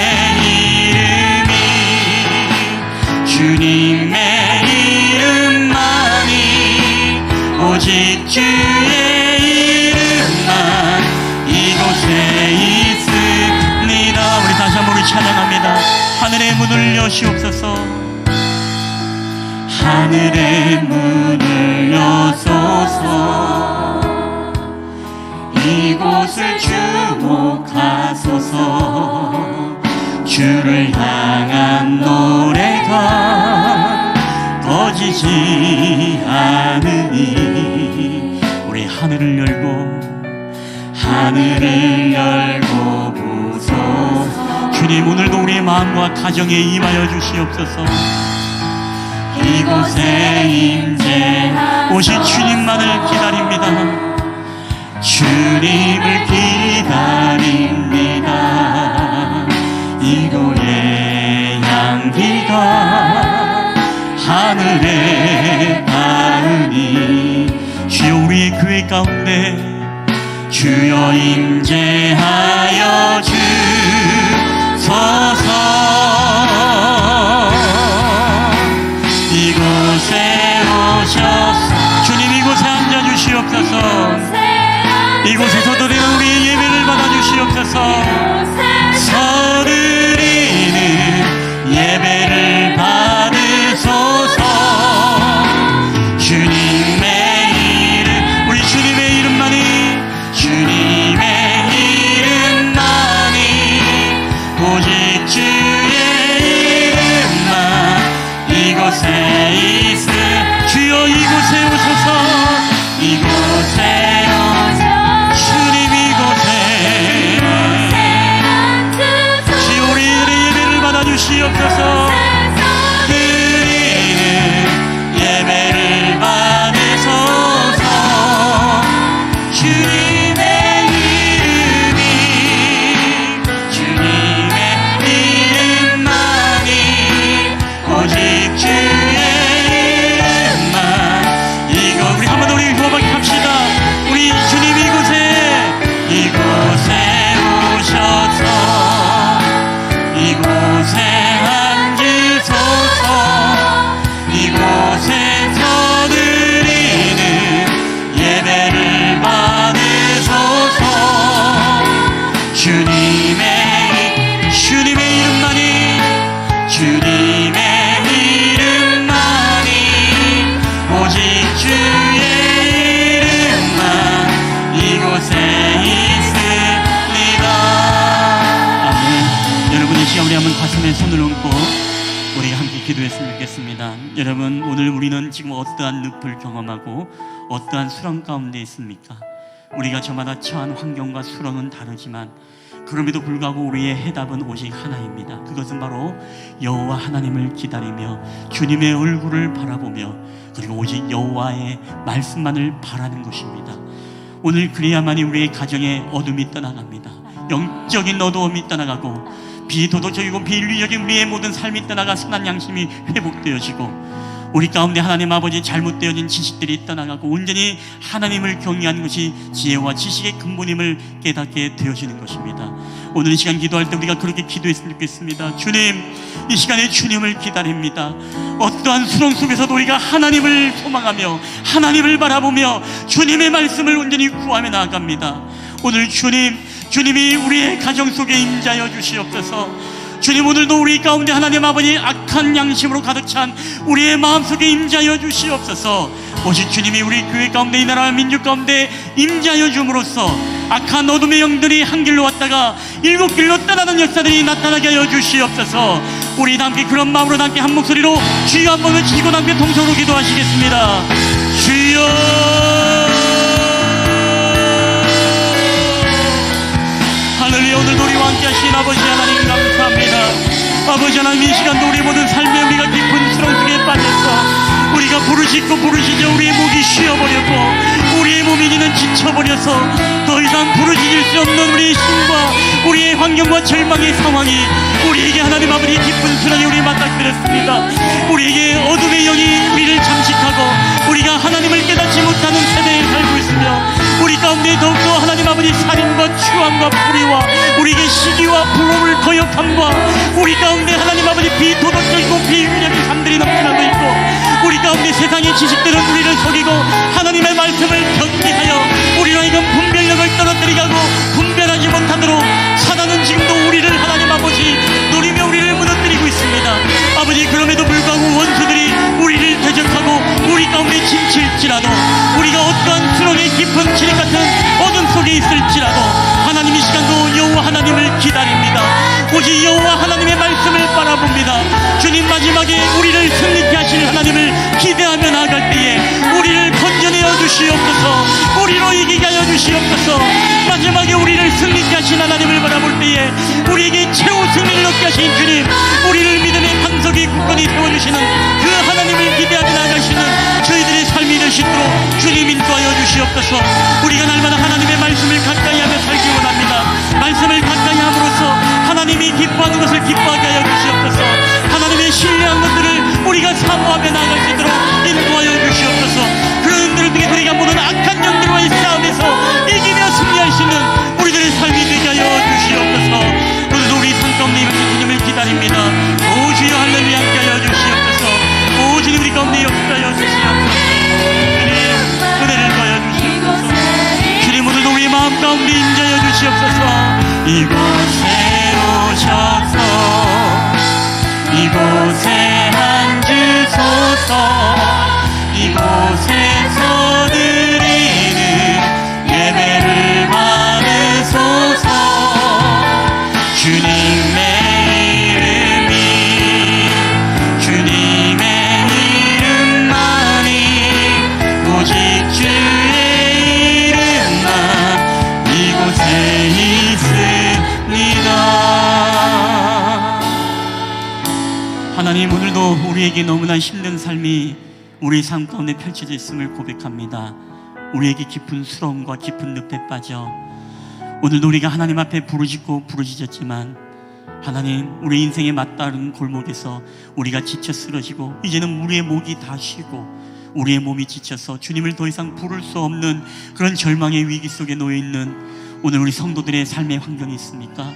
이름만이 오직 주의 이름만 이곳에 있습니다. 우리 다시 한번 우리 찬양합니다. 하늘의 문을 여시옵소서. 하늘의 문을 여소서. 이곳을 주목하소서. 축복하소서. 주를 향한 노래가 꺼지지 않으니 우리 하늘을 열고 보소서. 주님, 오늘도 우리의 마음과 가정에 임하여 주시옵소서. 이곳에 임재하소서. 오실 주님만을 기다립니다. 주님을 기다립니다. 이곳의 향기가 하늘에 닿으니 주여, 우리의 교회 가운데 주여 임재하여 주소서. 이곳에 오셔서 주님, 이곳에 앉아 주시옵소서. 이곳에서 드리는 우리의 예배를 받아 주시옵소서. 서드리는 예배를 받으소서. 주님의 이름, 우리 주님의 이름만이, 주님의 이름만이, 오직 주의 이름만 이곳에 있으. 주여, 이곳에 오소서. 이곳에 주님, 이곳에 주여, 우리들의 예배를 받아 주시옵소서. 드리는 예배를 받으소서. 주님의 이름이, 주님의 이름만이, 오직 주의 이름만 이곳. 우리 한번 우리 호박이 합시다. 우리 주님, 이곳에 오셔서 이곳에 앉으소서. 이곳에서 드리는 예배를 받으소서. 주님의 이름만이, 주님의 이름만이, 오직 주의 이름만 이곳에 있습니다. 아멘. 여러분, 이 시간 우리 한번 가슴에 손을 얹고 우리가 함께 기도했으면 좋겠습니다. 여러분, 오늘 우리는 지금 어떠한 늪을 경험하고 어떠한 수렁 가운데 있습니까? 우리가 저마다 처한 환경과 수렁은 다르지만 그럼에도 불구하고 우리의 해답은 오직 하나입니다. 그것은 바로 여호와 하나님을 기다리며 주님의 얼굴을 바라보며 그리고 오직 여호와의 말씀만을 바라는 것입니다. 오늘 그래야만이 우리의 가정에 어둠이 떠나갑니다. 영적인 어두움이 떠나가고 비도덕적이고 비윤리적인 우리의 모든 삶이 떠나가 선한 양심이 회복되어지고 우리 가운데 하나님 아버지 잘못되어진 지식들이 떠나가고 온전히 하나님을 경외하는 것이 지혜와 지식의 근본임을 깨닫게 되어지는 것입니다. 오늘 이 시간 기도할 때 우리가 그렇게 기도했으면 좋겠습니다. 주님, 이 시간에 주님을 기다립니다. 어떠한 수렁 속에서도 우리가 하나님을 소망하며 하나님을 바라보며 주님의 말씀을 온전히 구하며 나아갑니다. 오늘 주님이 우리의 가정 속에 임재하여 주시옵소서. 주님, 오늘도 우리 가운데 하나님 아버지 악한 양심으로 가득 찬 우리의 마음속에 임재하여 주시옵소서. 오직 주님이 우리 교회 가운데 이 나라 민족 가운데 임재하여 줌으로써 악한 어둠의 영들이 한 길로 왔다가 일곱 길로 떠나는 역사들이 나타나게 하여 주시옵소서. 우리 다 함께 그런 마음으로 함께 한 목소리로 주여 한번 외치고 함께 통성으로 기도하시겠습니다. 주여, 하늘에 오늘도 우리와 함께 하신 아버지 하나님 감사합니다. 아버지 하나님, 이 시간도 우리 모든 삶에 우리가 깊은 수렁 속에 빠져서 우리가 부르짖고 부르짖어 우리의 목이 쉬어버렸고 우리의 몸이 이제는 지쳐버려서 더 이상 부르짖을 수 없는 우리의 힘과 우리의 환경과 절망의 상황이 우리에게 하나님 아버지 깊은 수렁에 우리 맞닥뜨렸습니다. 우리에게 어둠의 영이 우리를 잠식하고 우리가 하나님을 깨닫지 못하는 세대에 살고 있으며 우리 가운데 더욱더 하나님 아버지 살인과 추함과 불의와 우리에게 시기와 부러움을 거역함과 우리 가운데 하나님 아버지 비도덕적이고 비윤리적인 삶들이 넘쳐나고 있고 우리 가운데 세상의 지식들은 우리를 속이고 하나님의 말씀을 경계하여 우리로 하여금 분별력을 떨어뜨리게 하고 분별하지 못하도록 사단은 지금도 우리를 하나님 아버지 노리며 우리를 무너뜨리고 있습니다. 아버지, 그럼에도 불구하고 원수들이 우리를 대적하고 우리 가운데 침칠지라도 우리가 어떠한 수렁의 깊은 지력 같은 어둠 속에 있을지라도 하나님 이 시간도 오직 여호와 하나님의 말씀을 바라봅니다. 주님 마지막에 우리를 승리케 하실 하나님을 기대하며 나아갈 때에 우리를 건져내어 주시옵소서. 우리로 이기게 하여 주시옵소서. 마지막에 우리를 승리케 하신 하나님을 바라볼 때에 우리에게 최후 승리를 얻게 하신 주님, 우리를 믿음의 반석이 굳건히 세워주시는 그 하나님을 기대하며 나아가시는 저희들의 삶이 되시도록 주님 인도하여 주시옵소서. 우리가 날마다 하나님의 말씀을 가까이 하며 살기 원합니다. 말씀을 가까이 함으로써 하나님이 기뻐하는 것을 기뻐하게 하여 주시옵소서. 하나님의 신뢰한 것들을 우리가 사모하며 나아갈 수 있도록 인도하여 주시옵소서. 그런 들을 통해 우리가 모든 악한 영들과의 싸움에서 이기며 승리할 수 있는 우리들의 삶이 되게 하여 주시옵소서. 오늘도 우리 삶 가운데 임하신 주님을 기다립니다. 오 주여 할렐루야 함께 하여 주시옵소서. 오 주님 우리 가운데 역사하여 주시옵소서. 주님 은혜를 더하여 주시옵소서. 주님 오늘도 우리 마음 가운데 임재하여 주시옵소서. 이곳에 오셔서 이곳에 앉으소서. 이곳에서 드리는 예배를 받으소서. 주님의 이름이 주님의 이름만이 오직 주의 이름만 이곳에 있습니다. 하나님 오늘도 우리에게 너무나 힘든 삶이 우리 삶 가운데 펼쳐져 있음을 고백합니다. 우리에게 깊은 수렁과 깊은 늪에 빠져 오늘도 우리가 하나님 앞에 부르짖고 부르짖었지만 하나님 우리 인생에 맞다른 골목에서 우리가 지쳐 쓰러지고 이제는 우리의 목이 다 쉬고 우리의 몸이 지쳐서 주님을 더 이상 부를 수 없는 그런 절망의 위기 속에 놓여 있는 오늘 우리 성도들의 삶의 환경이 있습니까?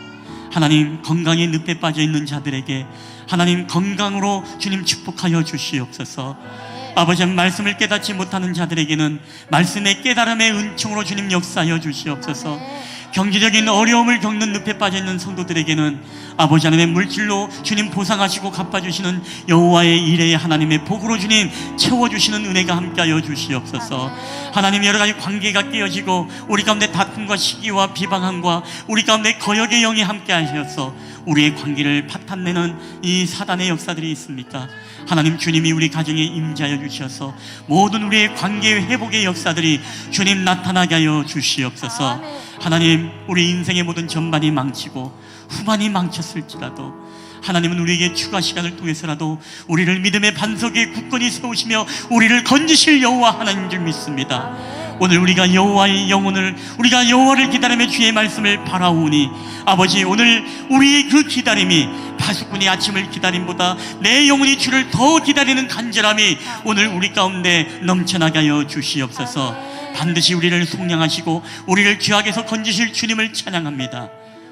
하나님 건강의 늪에 빠져 있는 자들에게 하나님 건강으로 주님 축복하여 주시옵소서. 아버지 말씀을 깨닫지 못하는 자들에게는 말씀의 깨달음의 은총으로 주님 역사하여 주시옵소서. 경제적인 어려움을 겪는 늪에 빠져있는 성도들에게는 아버지 하나님의 물질로 주님 보상하시고 갚아주시는 여호와의 일의 하나님의 복으로 주님 채워주시는 은혜가 함께하여 주시옵소서. 하나님 여러가지 관계가 깨어지고 우리 가운데 다툼과 시기와 비방함과 우리 가운데 거역의 영이 함께하셔서 우리의 관계를 파탄내는 이 사단의 역사들이 있습니까? 하나님 주님이 우리 가정에 임재하여 주셔서 모든 우리의 관계 회복의 역사들이 주님 나타나게 하여 주시옵소서. 하나님 우리 인생의 모든 전반이 망치고 후반이 망쳤을지라도 하나님은 우리에게 추가 시간을 통해서라도 우리를 믿음의 반석에 굳건히 세우시며 우리를 건지실 여호와 하나님 줄 믿습니다. 오늘 우리가 여호와의 영혼을 우리가 여호와를 기다리며 주의 말씀을 바라오니 아버지 오늘 우리의 그 기다림이 파수꾼이 아침을 기다림보다 내 영혼이 주를 더 기다리는 간절함이 오늘 우리 가운데 넘쳐나게 하여 주시옵소서. 반드시 우리를 속량하시고 우리를 죄악에서 건지실 주님을 찬양합니다.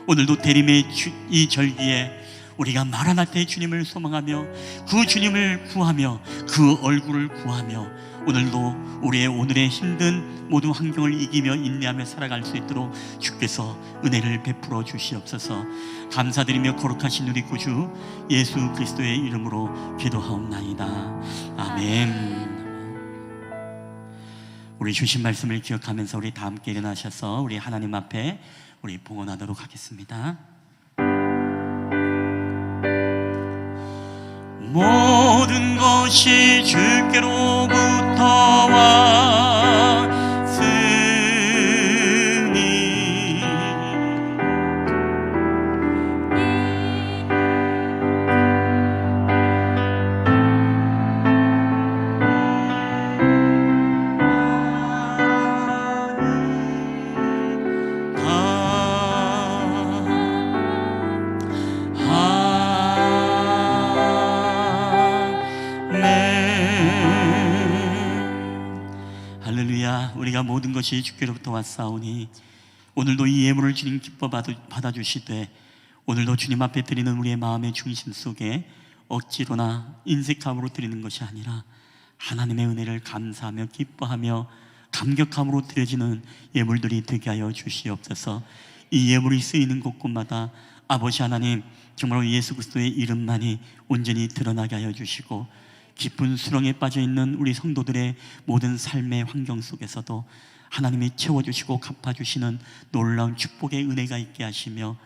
오늘도 대림의 이 절기에 우리가 마라나타의 주님을 소망하며 그 주님을 구하며 그 얼굴을 구하며 오늘도 우리의 오늘의 힘든 모든 환경을 이기며 인내하며 살아갈 수 있도록 주께서 은혜를 베풀어 주시옵소서. 감사드리며 거룩하신 우리 구주 예수 그리스도의 이름으로 기도하옵나이다. 아멘. 우리 주신 말씀을 기억하면서 우리 다 함께 일어나셔서 우리 하나님 앞에 우리 봉헌하도록 하겠습니다. 모든 것이 주께로부터 왔으니 우리가 모든 것이 주께로부터 왔사오니 오늘도 이 예물을 주님 기뻐 받아주시되 오늘도 주님 앞에 드리는 우리의 마음의 중심 속에 억지로나 인색함으로 드리는 것이 아니라 하나님의 은혜를 감사하며 기뻐하며 감격함으로 드려지는 예물들이 되게 하여 주시옵소서. 이 예물이 쓰이는 곳곳마다 아버지 하나님 정말로 예수 그리스도의 이름만이 온전히 드러나게 하여 주시고 깊은 수렁에 빠져있는 우리 성도들의 모든 삶의 환경 속에서도 하나님이 채워주시고 갚아주시는 놀라운 축복의 은혜가 있게 하시며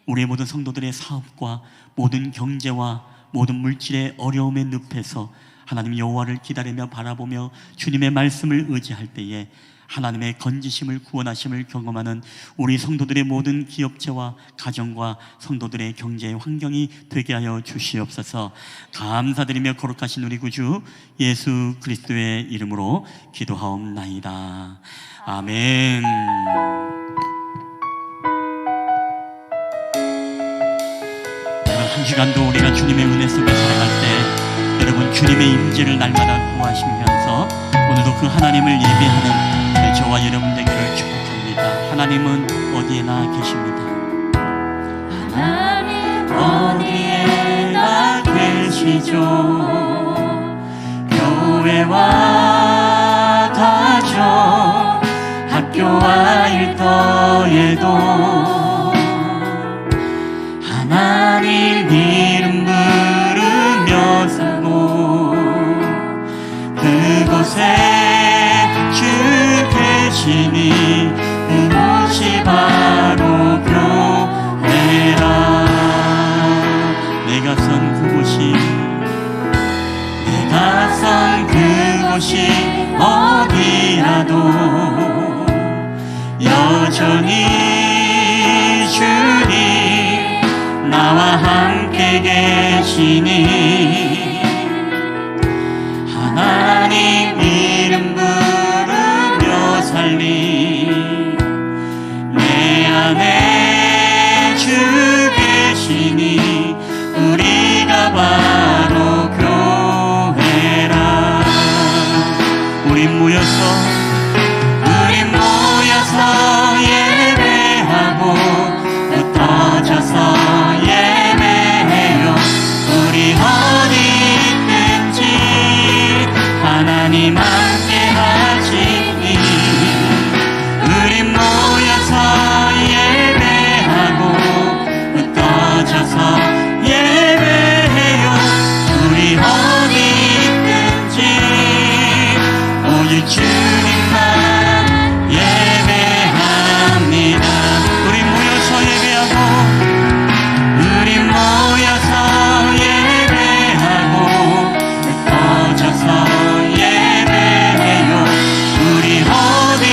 우리의 모든 성도들의 사업과 모든 경제와 모든 물질의 어려움의 늪에서 하나님 여호와를 기다리며 바라보며 주님의 말씀을 의지할 때에 하나님의 건지심을 구원하심을 경험하는 우리 성도들의 모든 기업체와 가정과 성도들의 경제 환경이 되게 하여 주시옵소서. 감사드리며 거룩하신 우리 구주 예수 그리스도의 이름으로 기도하옵나이다. 아멘. 한 주간도 우리가 주님의 은혜 속에 살아갈 때 여러분 주님의 임재를 날마다 구하시면서 오늘도 그 하나님을 예배하는 저와 여러분 되기를 축복합니다. 하나님은 어디에나 계십니다. 하나님 어디에나 계시죠. 교회와 가정 학교와 일터에도 하나님 이름 부르며 살고 그곳에 주 계시니 그곳이 바로 교회라. 내가 선 그곳이 어디라도 여전히 주님 나와 함께 계시니 하나님 이름 부르며 살리 내 안에 주 계시니 우리가 바로 교회라. 우린 모여서 예배하고 흩어져서 예배해요. 우리 어디 있든지 하나님 함께 하시니 우리 모여서 예배하고 흩어져서 예배해요. 우리 어디 있든지 오직 주님만 예배합니다. 우리 모여서 예배하고 우리 모여서 예배하고 흩어져서 예배해요. 우리 어디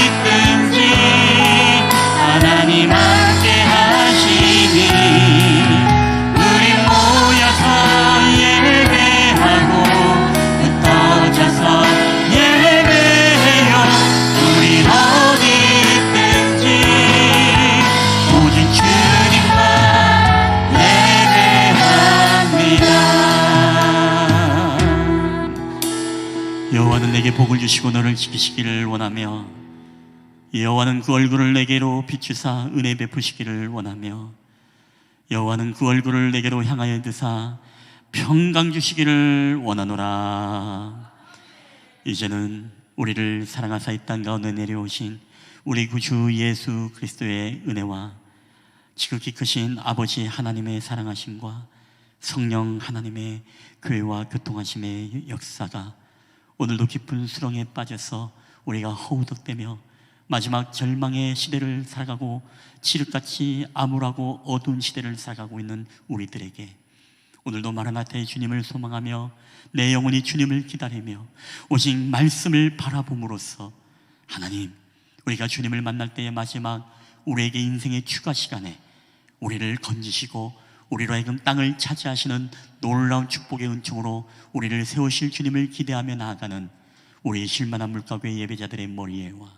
있든지 하나님 함께 하시니 우리 모여서 예배하고 흩어져서 예배해요. 우리 어디 있든지 오직 주님만 예배합니다. 여호와는 내게 복을 주시고 너를 지키시기를 원하며 여호와는 그 얼굴을 내게로 비추사 은혜 베푸시기를 원하며 여호와는 그 얼굴을 내게로 향하여 드사 평강 주시기를 원하노라. 이제는 우리를 사랑하사 이 땅 가운데 내려오신 우리 구주 예수 그리스도의 은혜와 지극히 크신 아버지 하나님의 사랑하심과 성령 하나님의 교회와 교통하심의 역사가 오늘도 깊은 수렁에 빠져서 우리가 허우덕대며 마지막 절망의 시대를 살아가고 칠흑같이 암울하고 어두운 시대를 살아가고 있는 우리들에게 오늘도 마라나타의 주님을 소망하며 내 영혼이 주님을 기다리며 오직 말씀을 바라봄으로써 하나님 우리가 주님을 만날 때의 마지막 우리에게 인생의 추가 시간에 우리를 건지시고 우리로 하여금 땅을 차지하시는 놀라운 축복의 은총으로 우리를 세우실 주님을 기대하며 나아가는 우리 실만한 물가교회 예배자들의 머리에와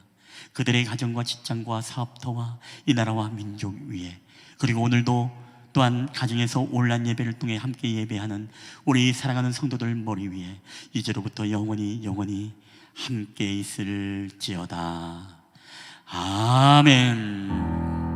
그들의 가정과 직장과 사업터와 이 나라와 민족 위에 그리고 오늘도 또한 가정에서 온라인 예배를 통해 함께 예배하는 우리 사랑하는 성도들 머리 위에 이제로부터 영원히 함께 있을지어다. 아멘.